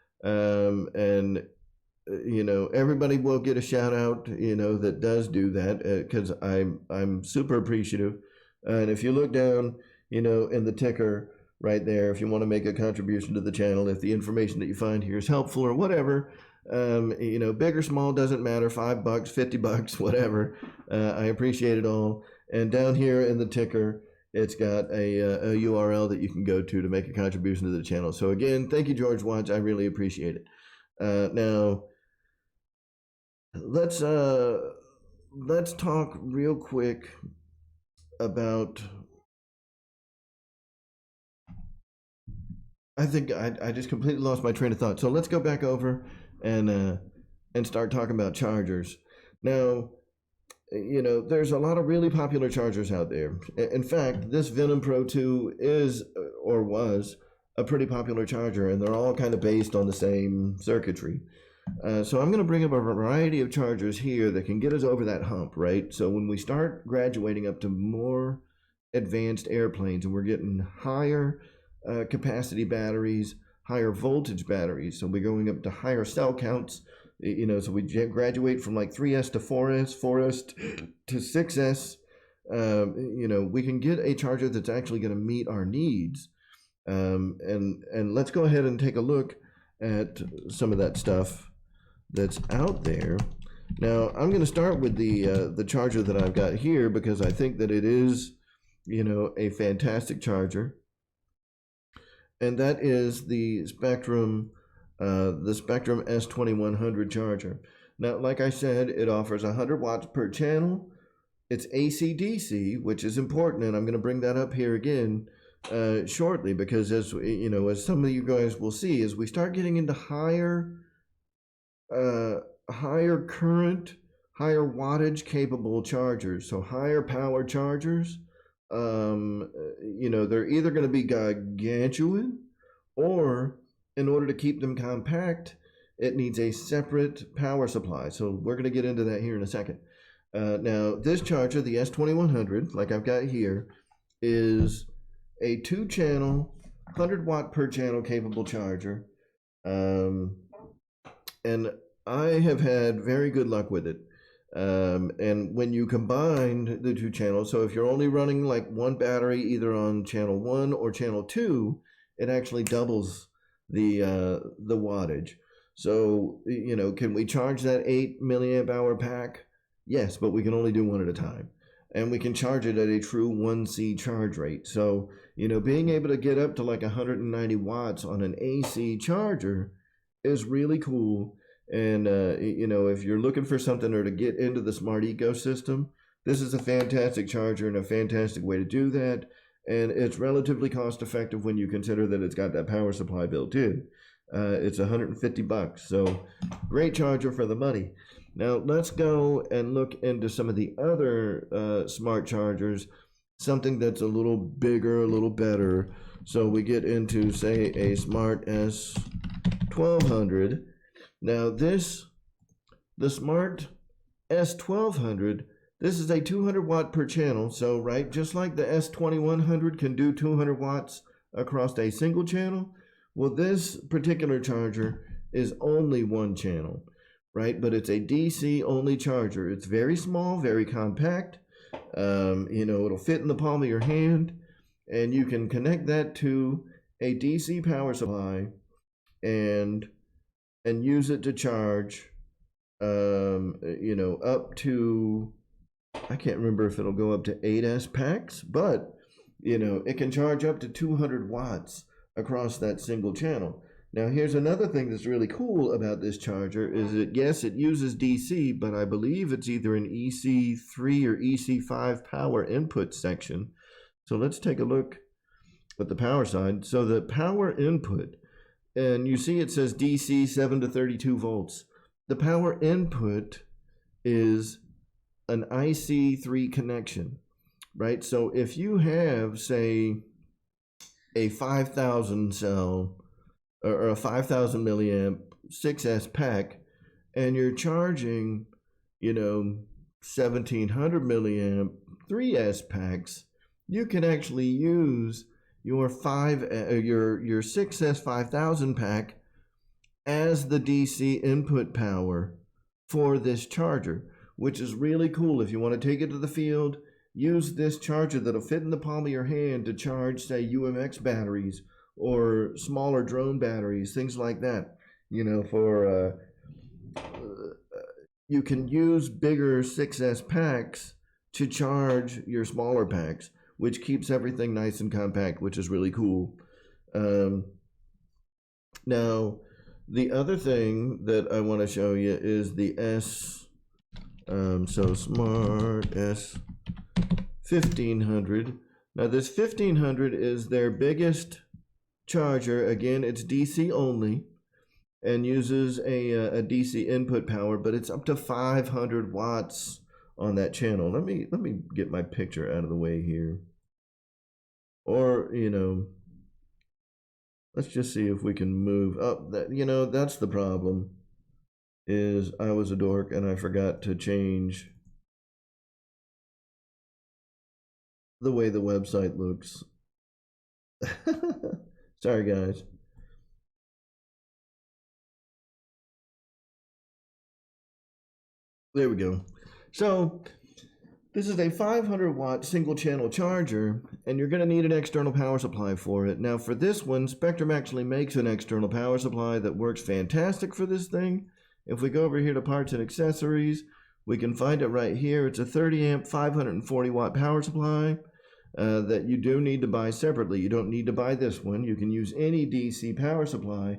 Everybody will get a shout out, that does do that, because I'm super appreciative. And if you look down, in the ticker right there, if you want to make a contribution to the channel, if the information that you find here is helpful or whatever, big or small, doesn't matter, $5, $50, whatever. I appreciate it all. And down here in the ticker, it's got a URL that you can go to make a contribution to the channel. So again, thank you, George Watts. I really appreciate it. Now, let's talk real quick about. I think I just completely lost my train of thought. So let's go back over and start talking about chargers. Now, there's a lot of really popular chargers out there. In fact, this Venom Pro 2 is or was a pretty popular charger, and they're all kind of based on the same circuitry. So I'm going to bring up a variety of chargers here that can get us over that hump, right? So when we start graduating up to more advanced airplanes and we're getting higher capacity batteries, higher voltage batteries, so we're going up to higher cell counts, so we graduate from like 3S to 4S, 4S to 6S, we can get a charger that's actually going to meet our needs. And let's go ahead and take a look at some of that stuff that's out there. Now, I'm going to start with the charger that I've got here because I think that it is, a fantastic charger. And that is the Spectrum S2100 charger. Now, like I said, it offers 100 watts per channel. It's AC/DC, which is important, and I'm going to bring that up here again shortly, because as some of you guys will see, as we start getting into higher current, higher wattage capable chargers, so higher power chargers, they're either going to be gargantuan, or in order to keep them compact, it needs a separate power supply. So we're going to get into that here in a second. Now, this charger, the S2100, like I've got here, is a 2-channel, 100 watt per channel capable charger. And I have had very good luck with it. And when you combine the 2 channels, so if you're only running like one battery either on channel 1 or channel 2, it actually doubles the wattage. So, can we charge that 8 milliamp hour pack? Yes, but we can only do one at a time. And we can charge it at a true 1C charge rate. So, being able to get up to like 190 watts on an AC charger is really cool. And, if you're looking for something or to get into the smart ecosystem, this is a fantastic charger and a fantastic way to do that. And it's relatively cost effective when you consider that it's got that power supply built in. It's $150, so great charger for the money. Now let's go and look into some of the other smart chargers, something that's a little bigger, a little better. So we get into, say, a Smart S1200. Now the Smart S1200, this is a 200 watt per channel. So, right, just like the S2100 can do 200 watts across a single channel, well, this particular charger is only one channel, right? But it's a DC only charger. It's very small, very compact. It'll fit in the palm of your hand, and you can connect that to a DC power supply and use it to charge up to, I can't remember if it'll go up to 8S packs, but it can charge up to 200 watts across that single channel. Now, here's another thing that's really cool about this charger is that, yes, it uses DC, but I believe it's either an EC3 or EC5 power input section. So let's take a look at the power side. So the power input, and you see it says DC 7 to 32 volts. The power input is an IC3 connection, right? So if you have, say, a 5,000 cell or a 5,000 milliamp 6S pack, and you're charging, 1,700 milliamp 3S packs, you can actually use your 6S 5000 pack as the DC input power for this charger, which is really cool. If you want to take it to the field, use this charger that'll fit in the palm of your hand to charge, say, UMX batteries or smaller drone batteries, things like that. You can use bigger 6S packs to charge your smaller packs, which keeps everything nice and compact, which is really cool. Now, the other thing that I want to show you is the Smart S1500. Now, this 1500 is their biggest charger. Again, it's DC only and uses a DC input power, but it's up to 500 watts on that channel. Let me get my picture out of the way here. Or, let's just see if we can move up. That's the problem, is I was a dork and I forgot to change the way the website looks. Sorry, guys. There we go. So this is a 500 watt single channel charger, and you're going to need an external power supply for it. Now, for this one, Spectrum actually makes an external power supply that works fantastic for this thing. If we go over here to parts and accessories, we can find it right here. It's a 30 amp 540 watt power supply that you do need to buy separately. You don't need to buy this one. You can use any DC power supply.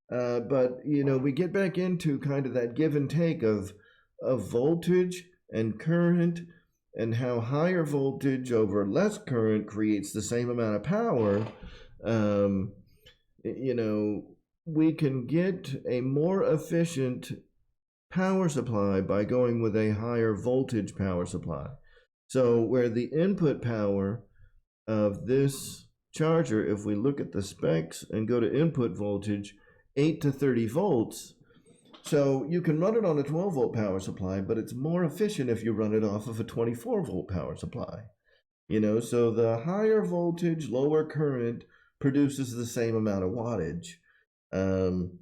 But we get back into kind of that give and take of voltage and current, and how higher voltage over less current creates the same amount of power. We can get a more efficient power supply by going with a higher voltage power supply. So where the input power of this charger, if we look at the specs and go to input voltage, 8 to 30 volts, so you can run it on a 12 volt power supply, but it's more efficient if you run it off of a 24 volt power supply. So the higher voltage, lower current produces the same amount of wattage. And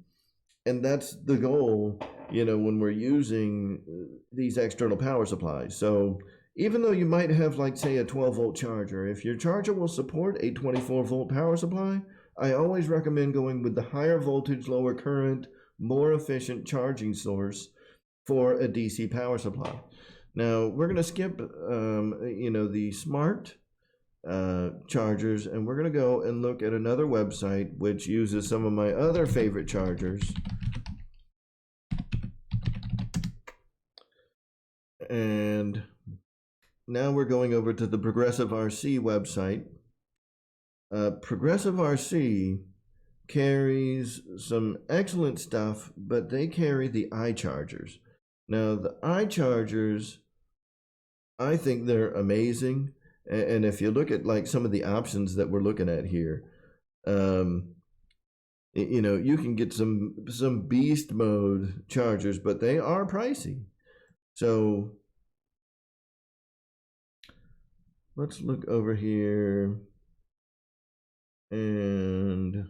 that's the goal, when we're using these external power supplies. So even though you might have, like, say, a 12 volt charger, if your charger will support a 24 volt power supply, I always recommend going with the higher voltage, lower current, more efficient charging source for a DC power supply. Now, we're going to skip, the smart chargers, and we're going to go and look at another website which uses some of my other favorite chargers. And now we're going over to the Progressive RC website. Progressive RC carries some excellent stuff, but they carry the iChargers. Now, the iChargers, I think they're amazing. And if you look at, like, some of the options that we're looking at here, you can get some beast mode chargers, but they are pricey. So let's look over here and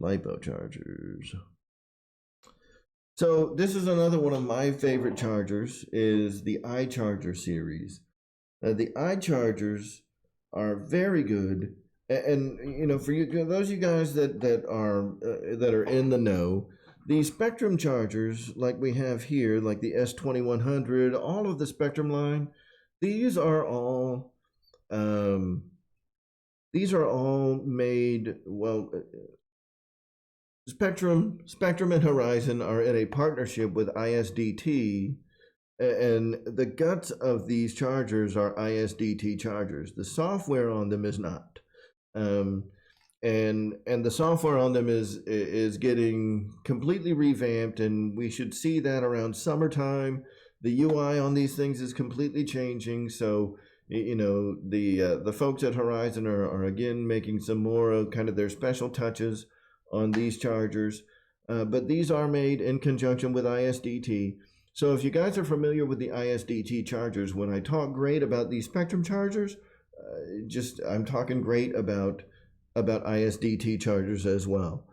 LiPo chargers. So this is another one of my favorite chargers, is the iCharger series. The iChargers are very good, and you know, for you, those of you guys that are in the know, the Spectrum chargers like we have here, like the S2100, all of the Spectrum line, these are all um, made well. Spectrum and Horizon are in a partnership with ISDT, and the guts of these chargers are ISDT chargers. The software on them is not, um, and the software on them is getting completely revamped, and we should see that around summertime. The UI on these things is completely changing, so you know the folks at Horizon are again making some more kind of their special touches on these chargers, but these are made in conjunction with ISDT. So if you guys are familiar with the ISDT chargers, when I talk great about these Spectrum chargers, I'm talking great about ISDT chargers as well.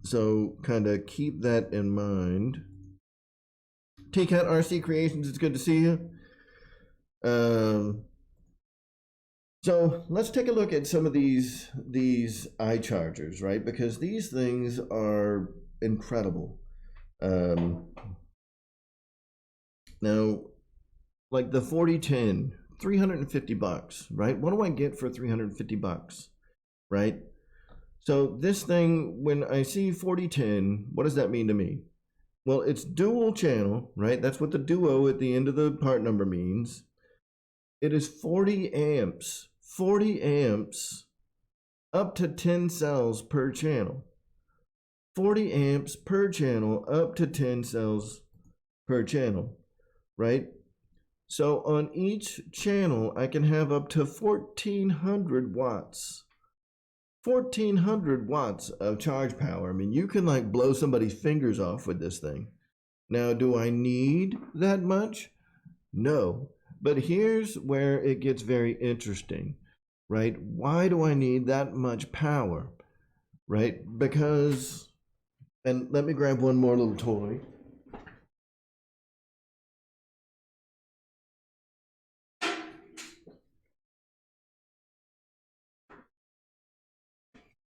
So kind of keep that in mind. TCAT RC Creations, it's good to see you. So let's take a look at some of these iChargers, right? Because these things are incredible. Now, like the 4010, $350, right? What do I get for $350, right? So this thing, when I see 4010, what does that mean to me? Well, it's dual channel, right? That's what the duo at the end of the part number means. It is 40 amps up to 10 cells per channel. 40 amps per channel, up to 10 cells per channel, right? So on each channel, I can have up to 1,400 watts. 1,400 watts of charge power. I mean, you can like blow somebody's fingers off with this thing. Now, do I need that much? No. But here's where it gets very interesting, right? Why do I need that much power, right? Because, and let me grab one more little toy.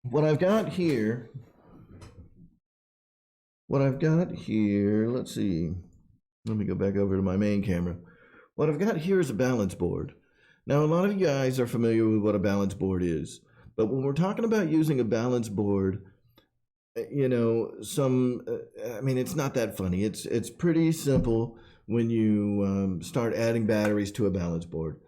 What I've got here, let's see. Let me go back over to my main camera. What I've got here is a balance board. Now, a lot of you guys are familiar with what a balance board is, but when we're talking about using a balance board, you know, I mean, it's not that funny. It's pretty simple when you start adding batteries to a balance board.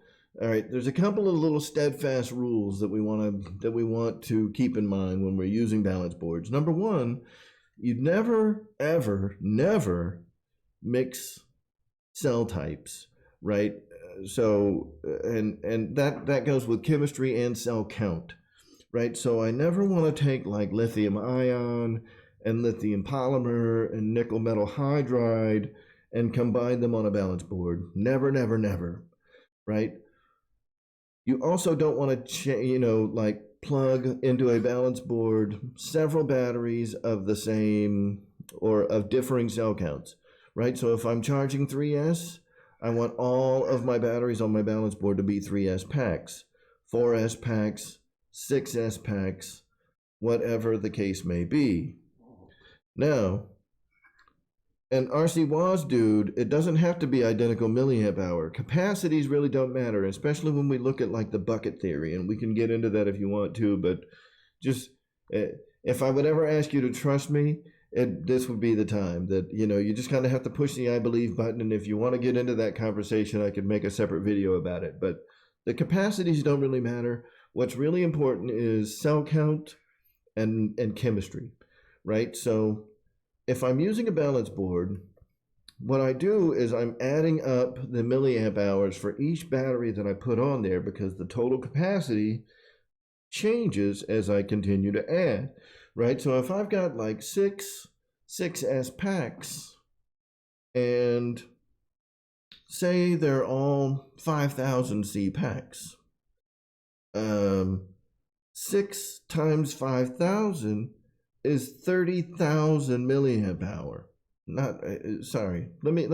All right, there's a couple of little steadfast rules that we want to keep in mind when we're using balance boards. Number one, you'd never, ever, never mix cell types, right? So, and that goes with chemistry and cell count, right? So I never want to take like lithium ion and lithium polymer and nickel metal hydride and combine them on a balance board. Never, never, never, right? You also don't want to, like plug into a balance board several batteries of the same or of differing cell counts, right? So if I'm charging 3S, I want all of my batteries on my balance board to be 3S packs, 4S packs, 6S packs, whatever the case may be. Now, and RC WAS, dude, it doesn't have to be identical milliamp hour. Capacities really don't matter, especially when we look at like the bucket theory, and we can get into that if you want to, but just if I would ever ask you to trust me, this would be the time that, you just kind of have to push the I believe button, and if you want to get into that conversation, I could make a separate video about it, but the capacities don't really matter. What's really important is cell count and chemistry, right? So if I'm using a balance board, what I do is I'm adding up the milliamp hours for each battery that I put on there, because the total capacity changes as I continue to add, right? So if I've got like 6S packs, and say they're all 5,000 C packs, 6 times 5,000 is 30,000 milliamp hour. Not sorry. Let me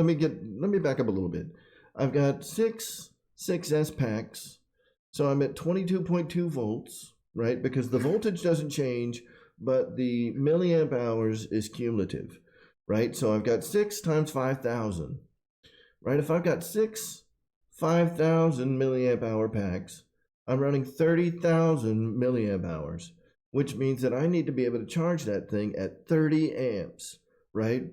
back up a little bit. I've got six 6S packs, so I'm at 22.2 volts, right? Because the voltage doesn't change, but the milliamp hours is cumulative, right? So I've got 6 times 5,000, right? If I've got 6 5,000 milliamp hour packs, I'm running 30,000 milliamp hours, which means that I need to be able to charge that thing at 30 amps, right?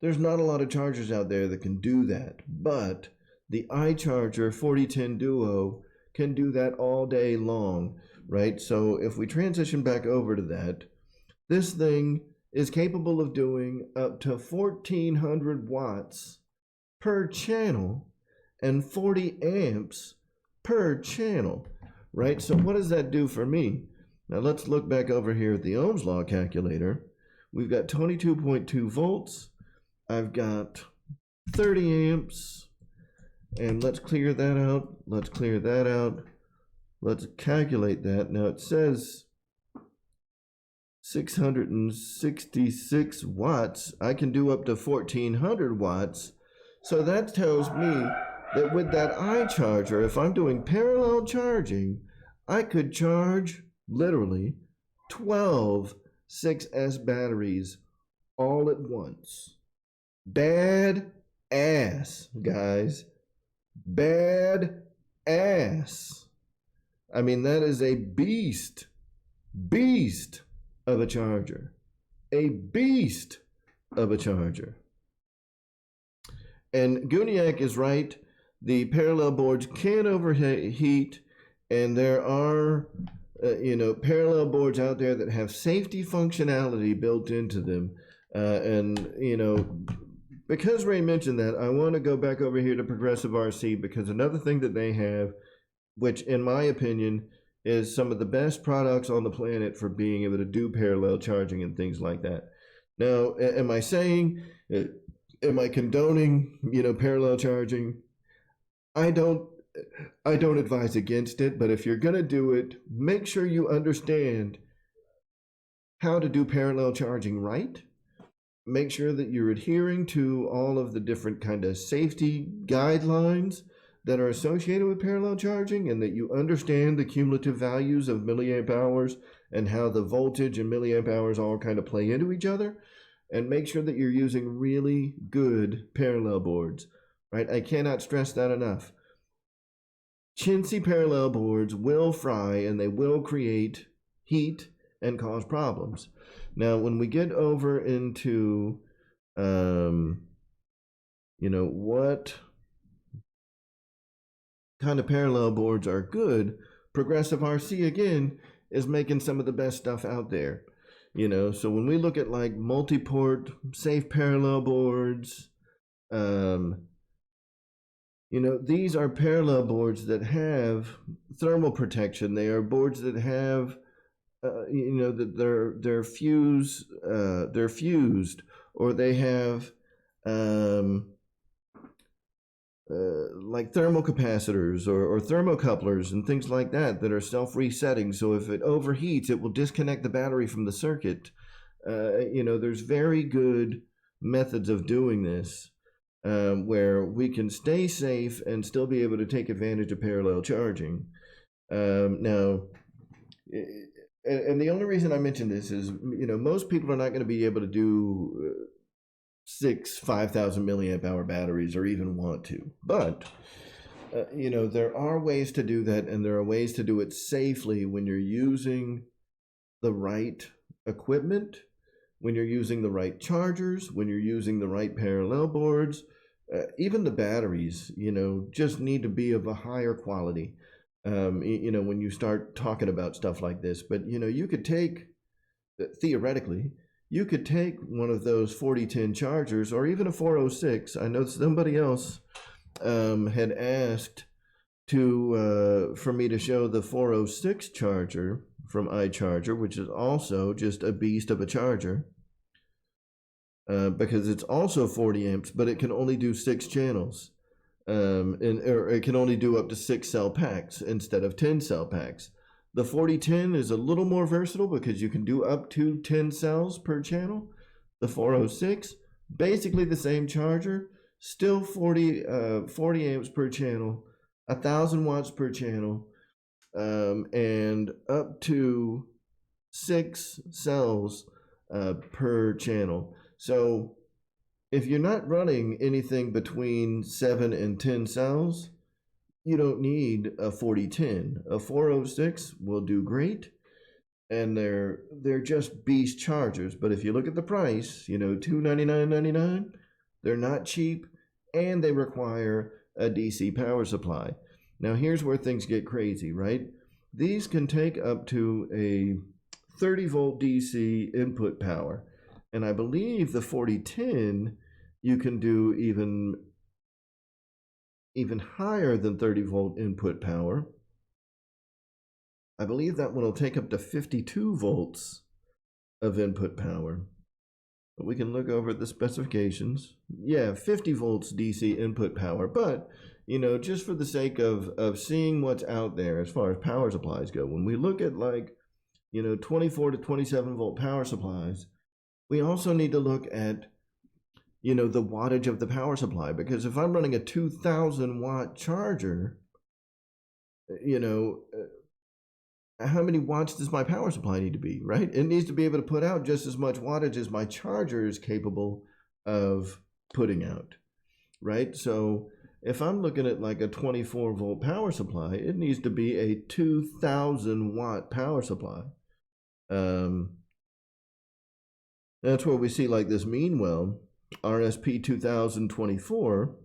There's not a lot of chargers out there that can do that, but the iCharger 4010 Duo can do that all day long, right? So if we transition back over to that, this thing is capable of doing up to 1,400 watts per channel and 40 amps per channel, right? So what does that do for me? Now let's look back over here at the Ohm's Law calculator. We've got 22.2 volts. I've got 30 amps, and let's clear that out. Let's clear that out. Let's calculate that. Now it says 666 watts. I can do up to 1,400 watts. So that tells me that with that iCharger, if I'm doing parallel charging, I could charge literally 12 6S batteries all at once. Bad ass, guys. Bad ass. I mean, that is a beast of a charger. A beast of a charger. And Guniak is right. The parallel boards can overheat, and there are parallel boards out there that have safety functionality built into them. Because Ray mentioned that, I want to go back over here to Progressive RC, because another thing that they have, which in my opinion is some of the best products on the planet for being able to do parallel charging and things like that. Now, am I condoning, parallel charging? I don't advise against it, but if you're going to do it, make sure you understand how to do parallel charging right. Make sure that you're adhering to all of the different kind of safety guidelines that are associated with parallel charging, and that you understand the cumulative values of milliamp hours and how the voltage and milliamp hours all kind of play into each other, and make sure that you're using really good parallel boards, right? I cannot stress that enough. Chintzy parallel boards will fry, and they will create heat and cause problems. Now, when we get over into, what kind of parallel boards are good, Progressive RC, again, is making some of the best stuff out there. So when we look at like multi-port safe parallel boards, these are parallel boards that have thermal protection. They are boards that have that they're fused, or they have like thermal capacitors or thermocouplers and things like that are self-resetting. So if it overheats, it will disconnect the battery from the circuit. There's very good methods of doing this where we can stay safe and still be able to take advantage of parallel charging. Now, and the only reason I mention this is, most people are not going to be able to do 6 5,000 milliamp hour batteries or even want to. But, there are ways to do that, and there are ways to do it safely when you're using the right equipment, when you're using the right chargers, when you're using the right parallel boards. Even the batteries, just need to be of a higher quality. When you start talking about stuff like this, but you could take, theoretically, you could take one of those 4010 chargers, or even a 406. I know somebody else had asked for me to show the 406 charger from iCharger, which is also just a beast of a charger, because it's also 40 amps, but it can only do 6 channels. Or it can only do up to 6 cell packs instead of 10 cell packs. The 4010 is a little more versatile because you can do up to 10 cells per channel. The 406, basically the same charger, still 40 amps per channel, 1,000 watts per channel, and up to 6 cells per channel. So if you're not running anything between 7 and 10 cells, you don't need a 4010. A 406 will do great, and they're just beast chargers. But if you look at the price, $299.99, they're not cheap, and they require a DC power supply. Now here's where things get crazy, right? These can take up to a 30 volt DC input power, and I believe the 4010 you can do even higher than 30 volt input power. I believe that one will take up to 52 volts of input power. But we can look over at the specifications. Yeah, 50 volts DC input power. But, just for the sake of seeing what's out there as far as power supplies go, when we look at 24 to 27 volt power supplies, we also need to look at the wattage of the power supply, because if I'm running a 2,000 watt charger, how many watts does my power supply need to be, right? It needs to be able to put out just as much wattage as my charger is capable of putting out, right? So if I'm looking at like a 24 volt power supply, it needs to be a 2,000 watt power supply. That's where we see like this Meanwell RSP 2024.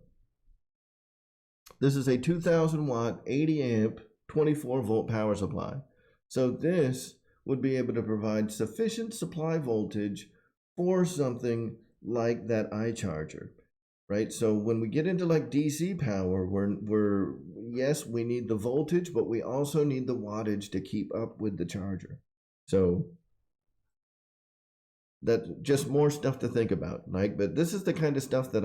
This is a 2,000 watt, 80 amp, 24 volt power supply. So this would be able to provide sufficient supply voltage for something like that iCharger, right? So when we get into like DC power, yes, we need the voltage, but we also need the wattage to keep up with the charger. So that's just more stuff to think about, like, but this is the kind of stuff that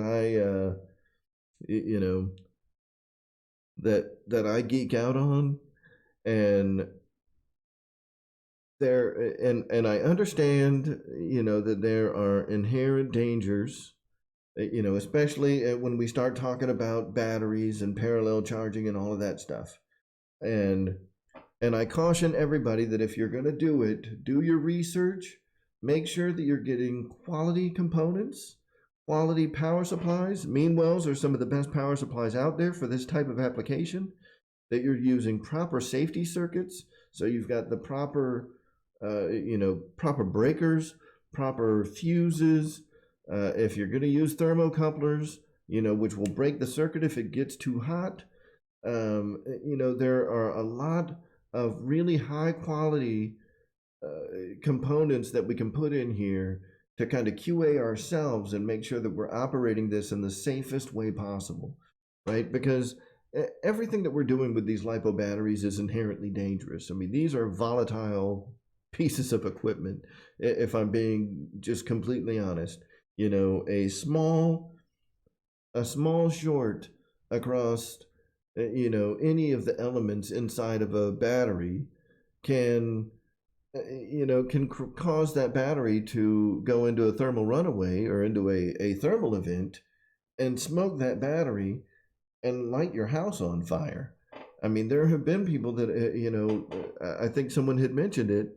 that I geek out on, and I understand, that there are inherent dangers, especially when we start talking about batteries and parallel charging and all of that stuff. And I caution everybody that if you're going to do it, do your research. Make sure that you're getting quality components, quality power supplies. Meanwells are some of the best power supplies out there for this type of application. That you're using proper safety circuits, so you've got the proper, proper breakers, proper fuses. If you're going to use thermocouplers, which will break the circuit if it gets too hot. There are a lot of really high quality components that we can put in here to kind of QA ourselves and make sure that we're operating this in the safest way possible, right? Because everything that we're doing with these LiPo batteries is inherently dangerous. I mean, these are volatile pieces of equipment, if I'm being just completely honest. A small short across, any of the elements inside of a battery can cause that battery to go into a thermal runaway or into a thermal event and smoke that battery and light your house on fire. I mean, there have been people that, I think someone had mentioned it,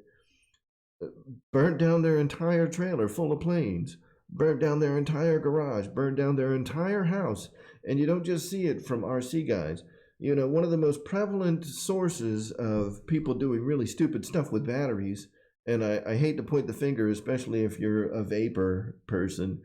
burnt down their entire trailer full of planes, burnt down their entire garage, burned down their entire house. And you don't just see it from RC guys. One of the most prevalent sources of people doing really stupid stuff with batteries, and I hate to point the finger, especially if you're a vapor person,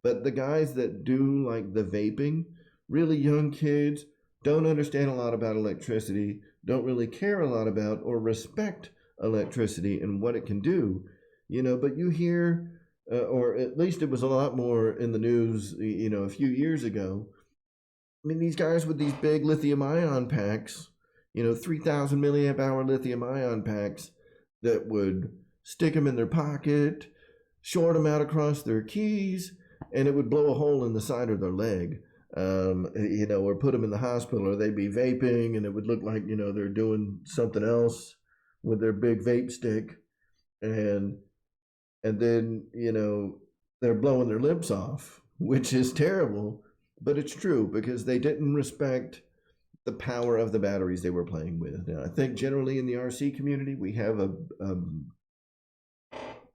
but the guys that do like the vaping, really young kids, don't understand a lot about electricity, don't really care a lot about or respect electricity and what it can do, but you hear, or at least it was a lot more in the news, a few years ago. I mean, these guys with these big lithium ion packs, 3,000 milliamp hour lithium ion packs that would stick them in their pocket, short them out across their keys, and it would blow a hole in the side of their leg, or put them in the hospital, or they'd be vaping and it would look like, they're doing something else with their big vape stick, and then they're blowing their lips off, which is terrible, but it's true because they didn't respect the power of the batteries they were playing with. Now, I think generally in the RC community we have a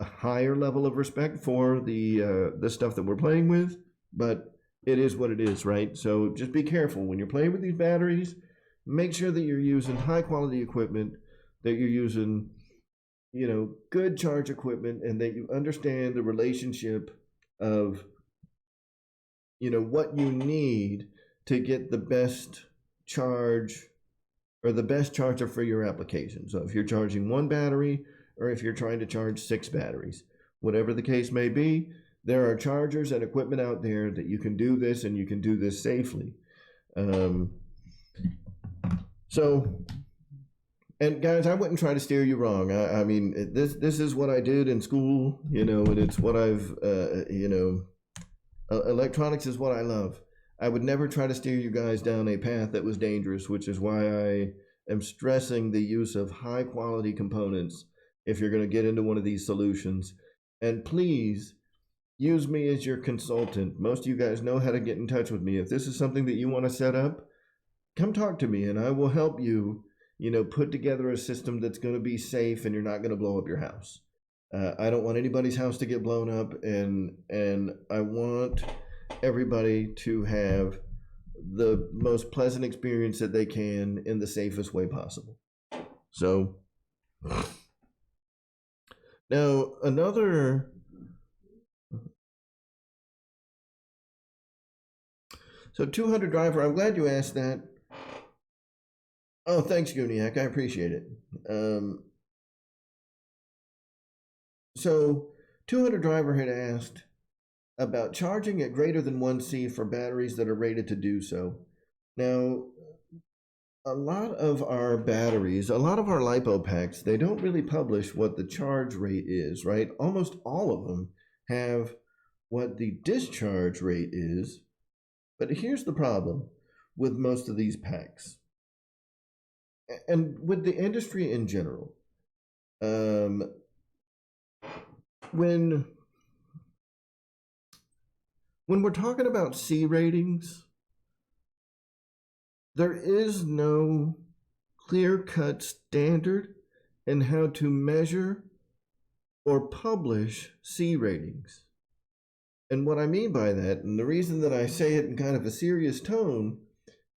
higher level of respect for the stuff that we're playing with, but it is what it is, right? So just be careful when you're playing with these batteries. Make sure that you're using high quality equipment, that you're using good charge equipment, and that you understand the relationship of what you need to get the best charge or the best charger for your application. So if you're charging one battery or if you're trying to charge 6 batteries, whatever the case may be, there are chargers and equipment out there that you can do this, and you can do this safely. And guys, I wouldn't try to steer you wrong. I mean, this is what I did in school, and it's what I've, electronics is what I love. I would never try to steer you guys down a path that was dangerous, which is why I am stressing the use of high quality components if you're going to get into one of these solutions. And please use me as your consultant. Most of you guys know how to get in touch with me. If this is something that you want to set up, come talk to me and I will help you, put together a system that's going to be safe and you're not going to blow up your house. I don't want anybody's house to get blown up, and I want everybody to have the most pleasant experience that they can in the safest way possible. So now so 200 driver, I'm glad you asked that. Oh, thanks, Guniak, I appreciate it. So 200 driver had asked about charging at greater than 1C for batteries that are rated to do so. Now, a lot of our batteries, a lot of our LiPo packs, they don't really publish what the charge rate is, right? Almost all of them have what the discharge rate is. But here's the problem with most of these packs, and with the industry in general. When we're talking about C ratings, there is no clear-cut standard in how to measure or publish C ratings. And what I mean by that, and the reason that I say it in kind of a serious tone,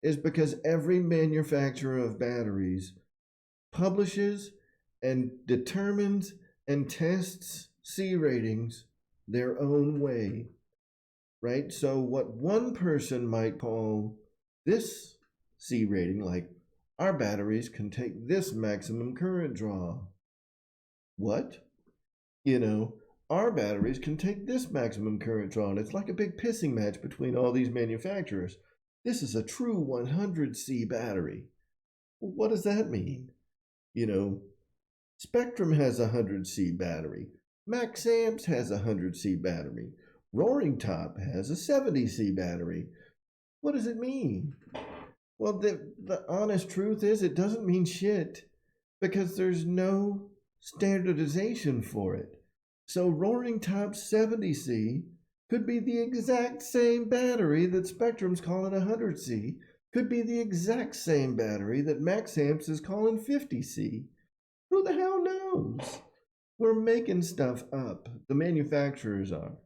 is because every manufacturer of batteries publishes and determines and tests C ratings their own way, right? So what one person might call this C rating, like our batteries can take this maximum current draw. What? Our batteries can take this maximum current draw, and it's like a big pissing match between all these manufacturers. This is a true 100C battery. What does that mean? Spectrum has a 100C battery. Max Amps has a 100C battery. Roaring Top has a 70C battery. What does it mean? Well, the honest truth is it doesn't mean shit because there's no standardization for it. So Roaring Top 70C could be the exact same battery that Spectrum's calling 100C, could be the exact same battery that Max Amps is calling 50C. Who the hell knows? We're making stuff up. The manufacturers are,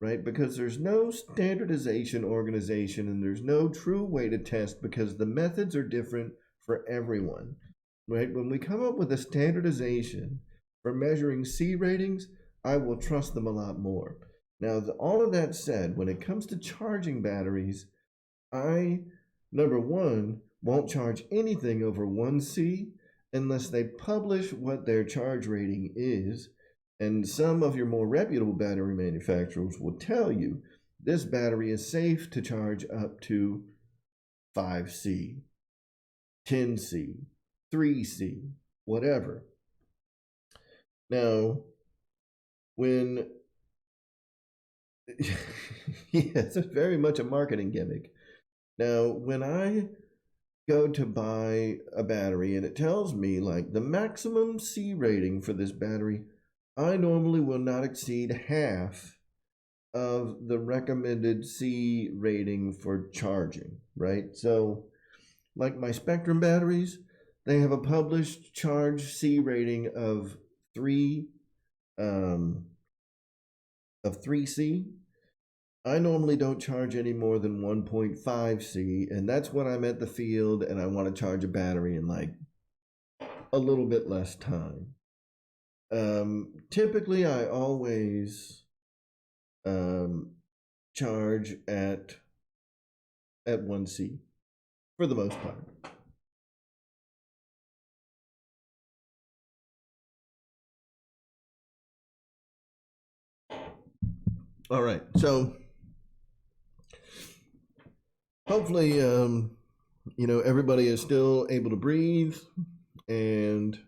right? Because there's no standardization organization and there's no true way to test because the methods are different for everyone, right? When we come up with a standardization for measuring C ratings, I will trust them a lot more. Now, all of that said, when it comes to charging batteries, I, number one, won't charge anything over 1C unless they publish what their charge rating is. And some of your more reputable battery manufacturers will tell you this battery is safe to charge up to 5C, 10C, 3C, whatever. Now, when yes, it's very much a marketing gimmick. Now, when I go to buy a battery and it tells me like the maximum C rating for this battery, I normally will not exceed half of the recommended C rating for charging, right? So, like my Spectrum batteries, they have a published charge C rating of three, um, of 3C. I normally don't charge any more than 1.5C, and that's when I'm at the field and I want to charge a battery in like a little bit less time. Typically, I always charge at 1C for the most part. All right, so hopefully, everybody is still able to breathe, and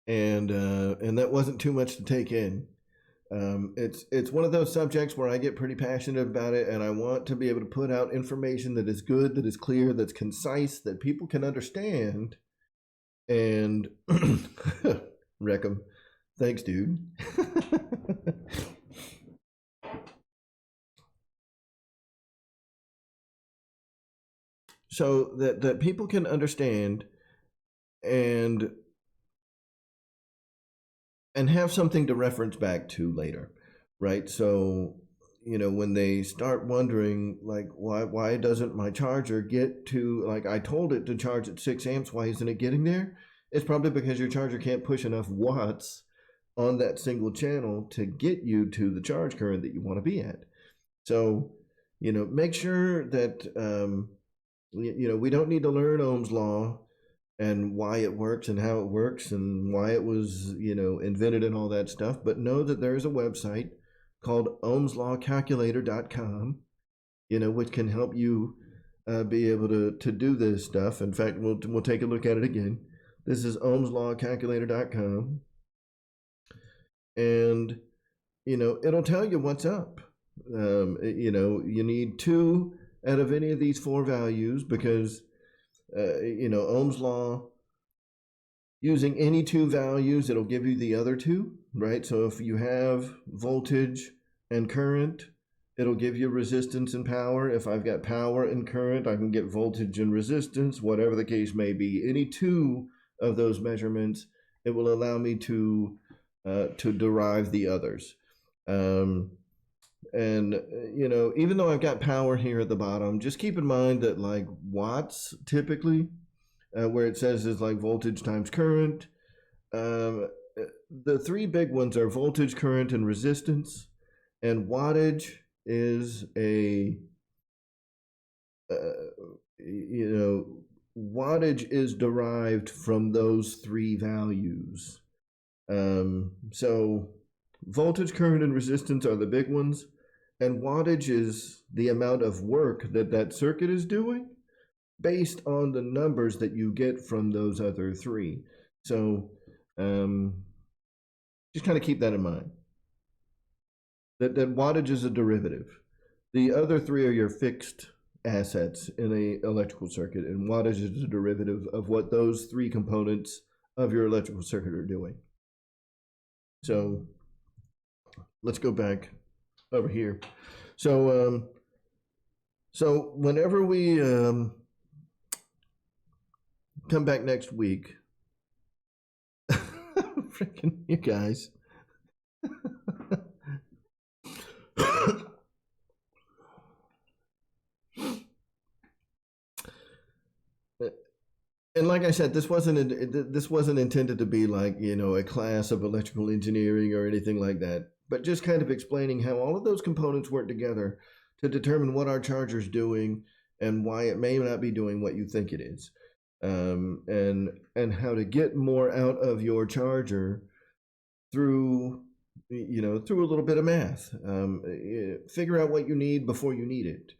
that wasn't too much to take in. It's one of those subjects where I get pretty passionate about it, and I want to be able to put out information that is good, that is clear, that's concise, that people can understand. And Reckham, thanks, dude. So that people can understand and have something to reference back to later, right? So, when they start wondering, like, why doesn't my charger get to, like, I told it to charge at 6 amps, why isn't it getting there? It's probably because your charger can't push enough watts on that single channel to get you to the charge current that you want to be at. So, make sure that, we don't need to learn Ohm's law and why it works and how it works and why it was, invented and all that stuff. But know that there's a website called ohmslawcalculator.com, which can help you be able to do this stuff. In fact, we'll take a look at it again. This is ohmslawcalculator.com. And, it'll tell you what's up. You need 2 out of any of these 4 values because Ohm's law, using any 2 values, it'll give you the other 2, right? So if you have voltage and current, it'll give you resistance and power. If I've got power and current, I can get voltage and resistance, whatever the case may be. Any 2 of those measurements, it will allow me to derive the others. And even though I've got power here at the bottom, just keep in mind that like watts typically, where it says is like voltage times current. The 3 big ones are voltage, current, and resistance. And wattage is wattage is derived from those 3 values. So voltage, current, and resistance are the big ones. And wattage is the amount of work that circuit is doing based on the numbers that you get from those other 3. So just kind of keep that in mind. That wattage is a derivative. The other 3 are your fixed assets in an electrical circuit, and wattage is a derivative of what those 3 components of your electrical circuit are doing. So let's go back over here. So whenever we come back next week, freaking you guys. And like I said, this wasn't intended to be like, a class of electrical engineering or anything like that, but just kind of explaining how all of those components work together to determine what our charger's doing and why it may not be doing what you think it is. And how to get more out of your charger through through a little bit of math. Figure out what you need before you need it.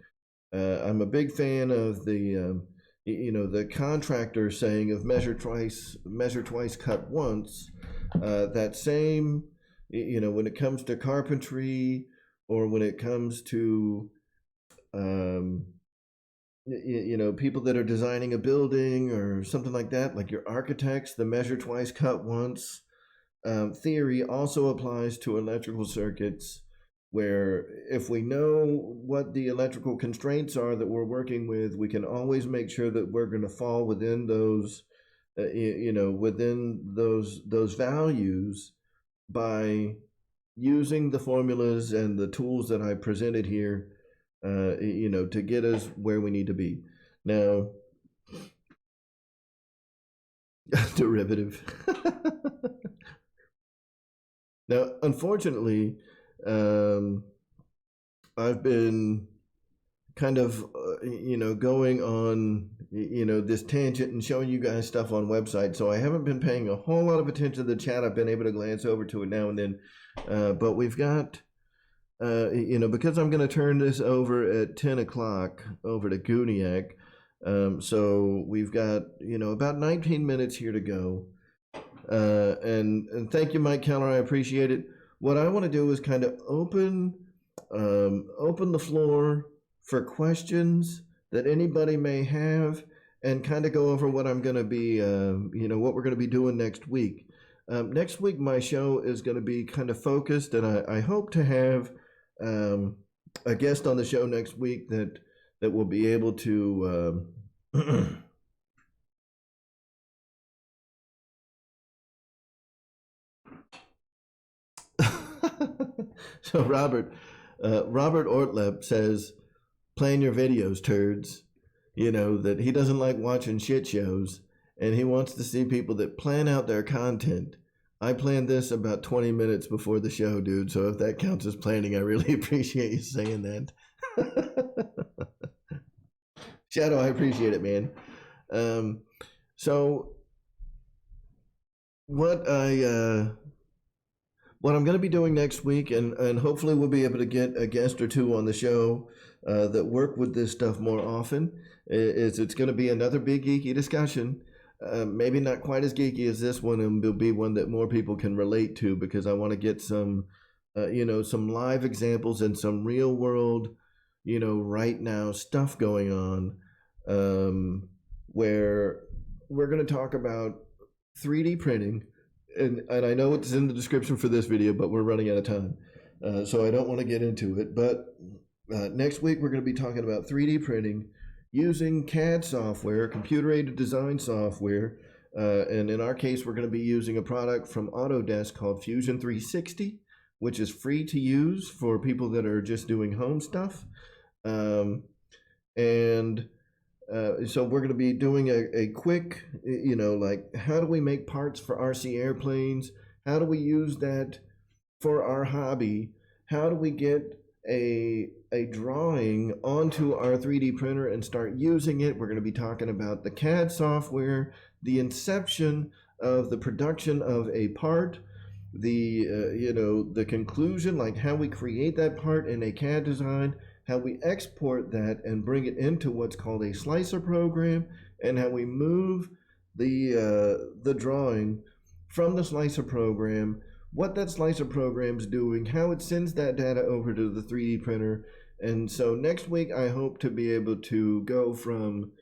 I'm a big fan of the the contractor saying of measure twice, cut once. That same, when it comes to carpentry or when it comes to you know, people that are designing a building or something like that, like your architects, the measure twice, cut once theory also applies to electrical circuits, where if we know what the electrical constraints are that we're working with, we can always make sure that we're going to fall within those, you know, within those values by using the formulas and the tools that I presented here, you know, to get us where we need to be. Now, derivative. Now, unfortunately, um, I've been kind of, you know, going on, you know, this tangent and showing you guys stuff on websites. So I haven't been paying a whole lot of attention to the chat. I've been able to glance over to it now and then. But we've got, you know, because I'm going to turn this over at 10 o'clock over to Guniac. So we've got, you know, about 19 minutes here to go. And thank you, Mike Keller. I appreciate it. What I want to do is kind of open the floor for questions that anybody may have, and kind of go over what I'm going to be, you know, what we're going to be doing next week. Next week, my show is going to be kind of focused, and I hope to have a guest on the show next week that will be able to. So Robert Ortleb says, "Plan your videos, turds." You know that he doesn't like watching shit shows, and he wants to see people that plan out their content. I planned this about 20 minutes before the show, dude. So if that counts as planning, I really appreciate you saying that. Shadow, I appreciate it, man. So what what I'm going to be doing next week, and hopefully we'll be able to get a guest or two on the show that work with this stuff more often, is it's going to be another big geeky discussion. Maybe not quite as geeky as this one, and it'll be one that more people can relate to, because I want to get some, you know, some live examples and some real world, you know, right now stuff going on, where we're going to talk about 3D printing. And I know it's in the description for this video, but we're running out of time. So I don't want to get into it. But next week, we're going to be talking about 3D printing using CAD software, computer-aided design software. And in our case, we're going to be using a product from Autodesk called Fusion 360, which is free to use for people that are just doing home stuff. So we're going to be doing a quick, you know, like, how do we make parts for RC airplanes? How do we use that for our hobby? How do we get a drawing onto our 3D printer and start using it? We're going to be talking about the CAD software, the inception of the production of a part, the you know, the conclusion, like how we create that part in a CAD design, how we export that and bring it into what's called a slicer program, and how we move the drawing from the slicer program, what that slicer program's doing, how it sends that data over to the 3D printer. And so next week, I hope to be able to go from,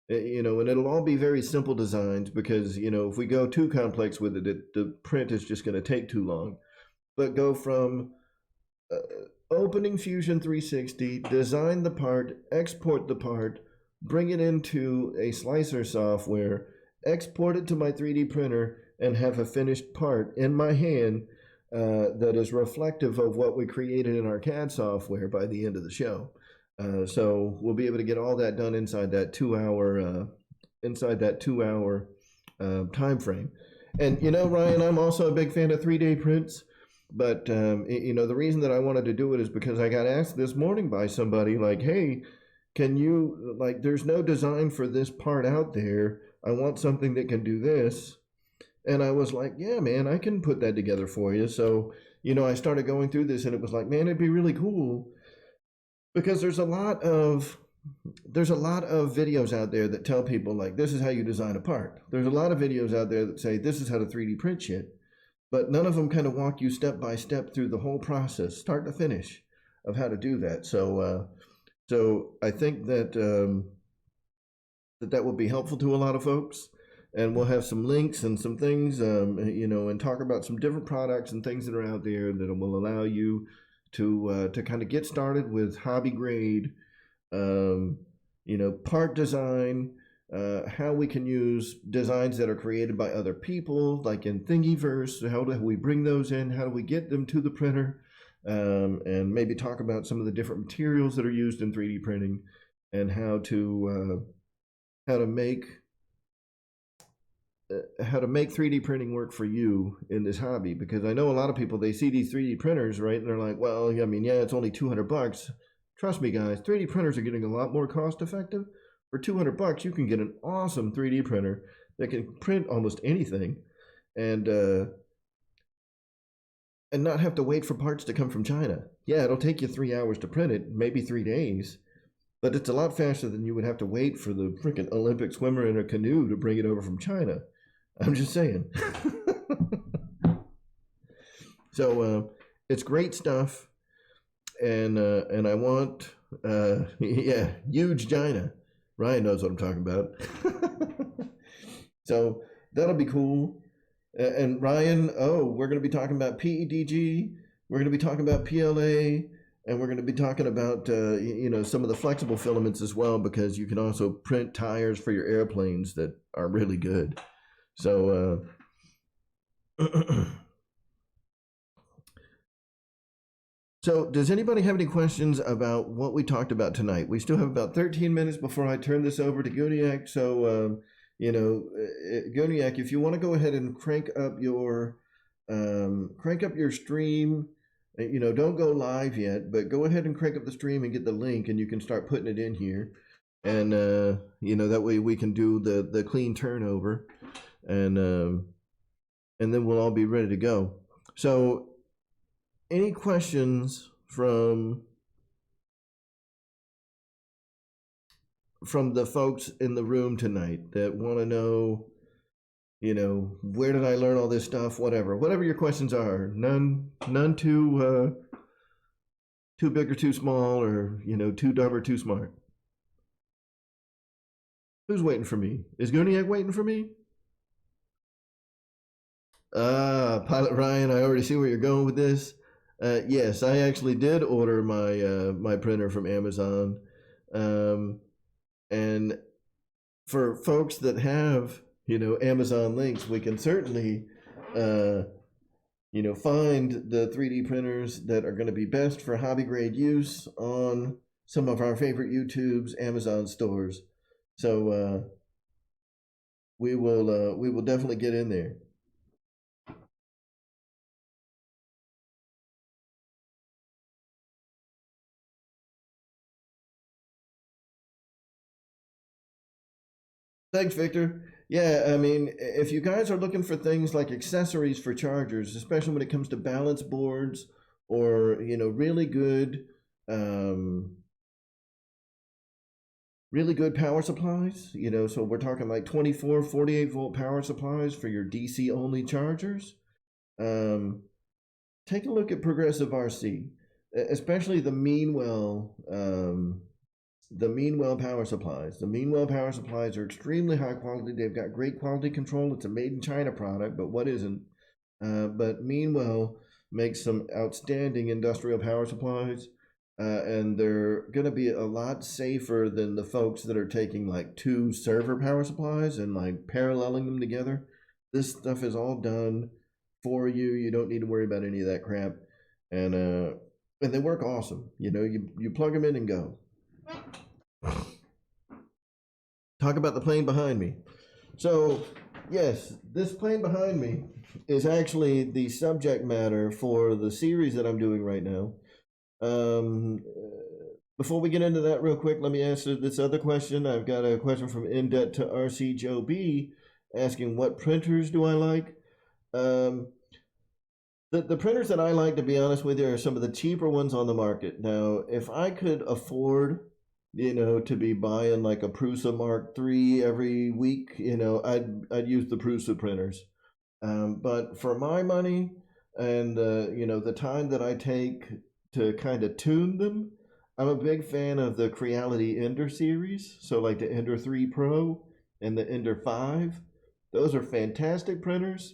you know, and it'll all be very simple designs, because, you know, if we go too complex with it, the print is just going to take too long. But go from opening Fusion 360, design the part, export the part, bring it into a slicer software, export it to my 3D printer, and have a finished part in my hand that is reflective of what we created in our CAD software by the end of the show. So we'll be able to get all that done inside that 2-hour time frame. And you know, Ryan, I'm also a big fan of 3D prints. But you know, the reason that I wanted to do it is because I got asked this morning by somebody, like, hey, can you, like, there's no design for this part out there. I want something that can do this. And I was like, yeah, man, I can put that together for you. So, you know, I started going through this, and it was like, man, it'd be really cool, because there's a lot of videos out there that tell people, like, this is how you design a part. There's a lot of videos out there that say this is how to 3D print shit. But none of them kind of walk you step by step through the whole process, start to finish, of how to do that. So, so I think that that will be helpful to a lot of folks. And we'll have some links and some things, and talk about some different products and things that are out there that will allow you to kind of get started with hobby grade, part design, how we can use designs that are created by other people, like in Thingiverse. How do we bring those in? How do we get them to the printer? And maybe talk about some of the different materials that are used in 3D printing and how to make 3D printing work for you in this hobby. Because I know a lot of people, they see these 3D printers, right? And they're like, well, I mean, yeah, it's only $200. Trust me, guys, 3D printers are getting a lot more cost effective. For $200, you can get an awesome 3D printer that can print almost anything and not have to wait for parts to come from China. Yeah, it'll take you 3 hours to print it, maybe 3 days, but it's a lot faster than you would have to wait for the freaking Olympic swimmer in a canoe to bring it over from China. I'm just saying. So it's great stuff, and I want huge China. Ryan knows what I'm talking about. So that'll be cool. And Ryan, we're going to be talking about PEDG. We're going to be talking about PLA. And we're going to be talking about, some of the flexible filaments as well, because you can also print tires for your airplanes that are really good. So, so does anybody have any questions about what we talked about tonight? We still have about 13 minutes before I turn this over to Guniak. So, Guniak, if you want to go ahead and crank up your stream. Don't go live yet, but go ahead and crank up the stream and get the link, and you can start putting it in here. And, that way we can do the clean turnover, and then we'll all be ready to go. So any questions from the folks in the room tonight that want to know, where did I learn all this stuff? Whatever your questions are, none too big or too small, or too dumb or too smart. Who's waiting for me? Is Guniak waiting for me? Pilot Ryan, I already see where you're going with this. Yes, I actually did order my printer from Amazon, and for folks that have Amazon links, we can certainly, find the 3D printers that are going to be best for hobby grade use on some of our favorite YouTube's Amazon stores. So we will definitely get in there. Thanks, Victor. Yeah, I mean, if you guys are looking for things like accessories for chargers, especially when it comes to balance boards or, really good power supplies, so we're talking like 24, 48 volt power supplies for your DC only chargers. Take a look at Progressive RC, especially the Meanwell power supplies. The Meanwell power supplies are extremely high quality. They've got great quality control. It's a made in China product, but what isn't? But Meanwell makes some outstanding industrial power supplies, and they're going to be a lot safer than the folks that are taking like 2 server power supplies and like paralleling them together. This stuff is all done for you. You don't need to worry about any of that crap, and they work awesome. You plug them in and go. Talk about the plane behind me. So, yes, this plane behind me is actually the subject matter for the series that I'm doing right now. Before we get into that real quick, let me answer this other question. I've got a question from In Debt to RC Joe B asking, what printers do I like? The printers that I like, to be honest with you, are some of the cheaper ones on the market. Now, if I could afford to be buying like a Prusa Mark III every week, I'd use the Prusa printers. But for my money and the time that I take to kind of tune them, I'm a big fan of the Creality Ender series. So like the Ender 3 Pro and the Ender 5. Those are fantastic printers.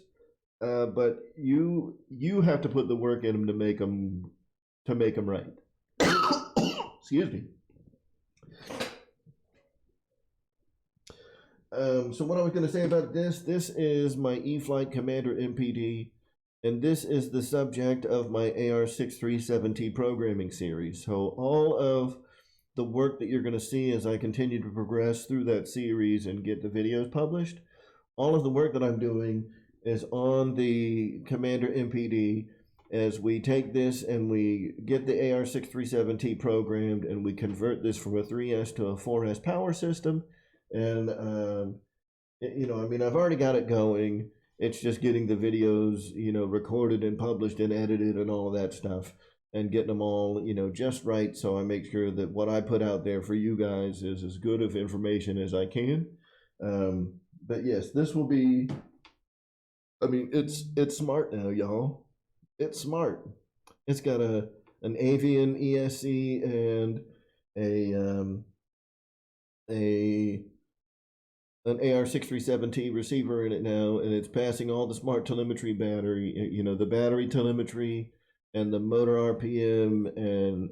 But you have to put the work in them to make them right. Excuse me. So what I was going to say about this is my E-Flight Commander MPD, and this is the subject of my AR637T programming series. So all of the work that you're going to see as I continue to progress through that series and get the videos published, all of the work that I'm doing is on the Commander MPD as we take this and we get the AR637T programmed and we convert this from a 3S to a 4S power system. And, you know, I mean, I've already got it going. It's just getting the videos, you know, recorded and published and edited and all of that stuff and getting them all, you know, just right. So I make sure that what I put out there for you guys is as good of information as I can. But yes, this will be, I mean, it's smart now, y'all. It's smart. It's got an avian ESC and an AR637T receiver in it now, and it's passing all the smart telemetry battery, you know, the battery telemetry and the motor RPM and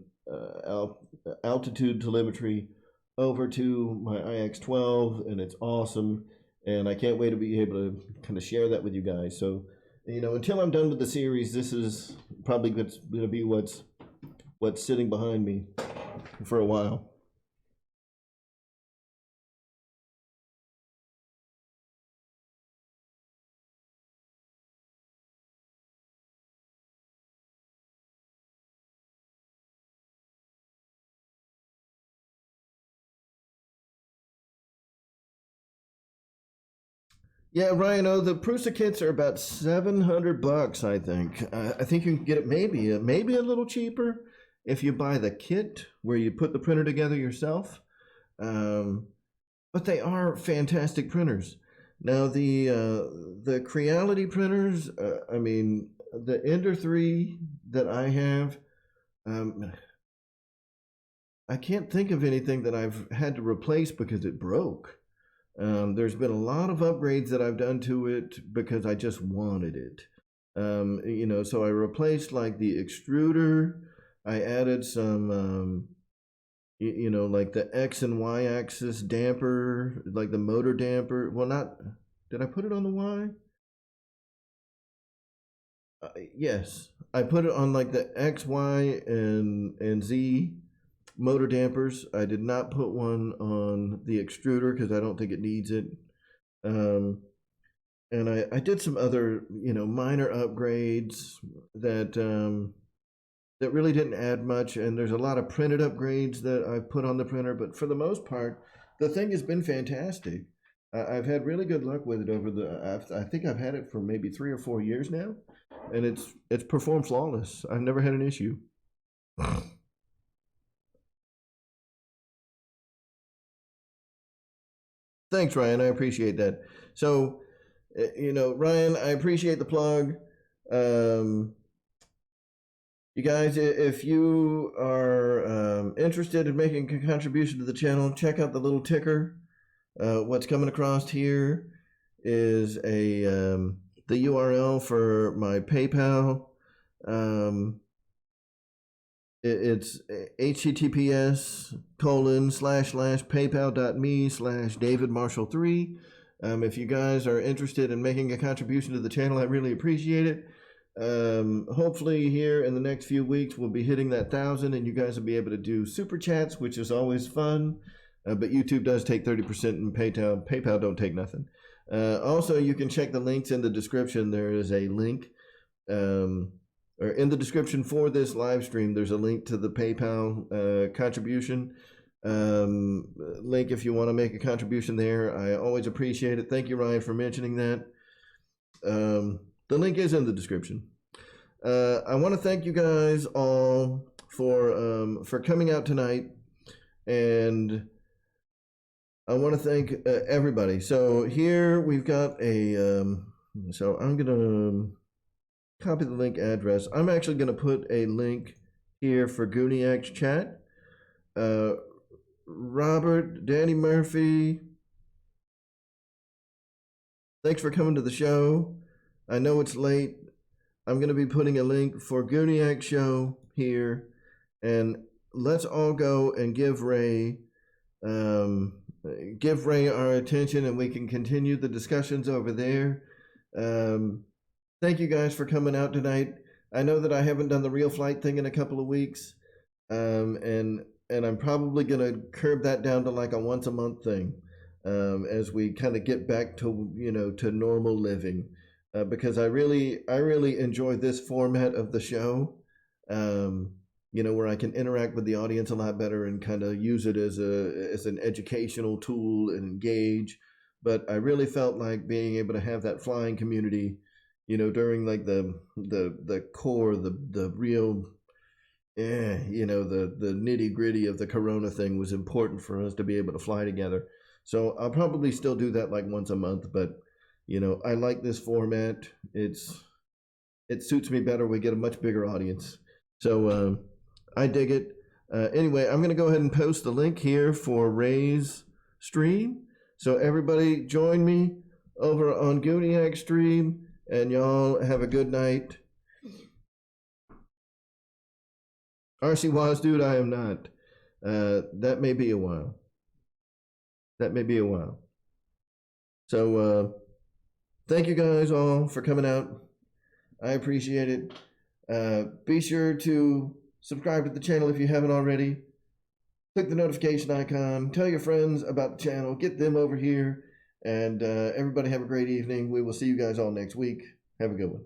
altitude telemetry over to my IX12, and it's awesome. And I can't wait to be able to kind of share that with you guys. So, you know, until I'm done with the series, this is probably going to be what's sitting behind me for a while. Yeah, Ryan, oh, the Prusa kits are about $700, I think. I think you can get it maybe a little cheaper if you buy the kit where you put the printer together yourself. But they are fantastic printers. Now the Creality printers, I mean, the Ender 3 that I have, I can't think of anything that I've had to replace because it broke. There's been a lot of upgrades that I've done to it because I just wanted it. You know, so I replaced like the extruder. I added some, you know, like the X and Y axis damper, like the motor damper. Well, not, did I put it on the Y? Yes, I put it on like the X, Y, and Z motor dampers. I did not put one on the extruder because I don't think it needs it. And I did some other, you know, minor upgrades that that really didn't add much. And there's a lot of printed upgrades that I've put on the printer, but for the most part, the thing has been fantastic. I've had really good luck with it over I think I've had it for maybe 3 or 4 years now, and it's performed flawless. I've never had an issue. Thanks, Ryan. I appreciate that. So, you know, Ryan, I appreciate the plug. You guys, if you are interested in making a contribution to the channel, check out the little ticker. What's coming across here is the URL for my PayPal. It's https://paypal.me/davidmarshall3. If you guys are interested in making a contribution to the channel, I really appreciate it. Hopefully here in the next few weeks we'll be hitting that 1,000 and you guys will be able to do super chats, which is always fun. But YouTube does take 30% and PayPal don't take nothing. Also, you can check the links in the description. There is a link, or in the description for this live stream, there's a link to the PayPal contribution link if you want to make a contribution there. I always appreciate it. Thank you, Ryan, for mentioning that. The link is in the description. I want to thank you guys all for coming out tonight, and I want to thank everybody. So here we've got a, so I'm going to copy the link address. I'm actually going to put a link here for GooniX chat. Robert, Danny Murphy, thanks for coming to the show. I know it's late. I'm going to be putting a link for Gooniac Show here, and let's all go and give Ray our attention, and we can continue the discussions over there. Thank you guys for coming out tonight. I know that I haven't done the real flight thing in a couple of weeks, and I'm probably gonna curb that down to like a once a month thing, as we kind of get back to to normal living, because I really enjoy this format of the show, where I can interact with the audience a lot better and kind of use it as an educational tool and engage. But I really felt like being able to have that flying community, during like the core, the real, the nitty gritty of the Corona thing was important for us to be able to fly together. So I'll probably still do that like once a month, but I like this format. It suits me better. We get a much bigger audience. So I dig it. Anyway, I'm going to go ahead and post the link here for Ray's stream. So everybody join me over on Gooniac stream, and y'all have a good night. RC Waz, dude, I am not. That may be a while. So thank you guys all for coming out. I appreciate it. Be sure to subscribe to the channel if you haven't already. Click the notification icon. Tell your friends about the channel. Get them over here. And everybody have a great evening. We will see you guys all next week. Have a good one.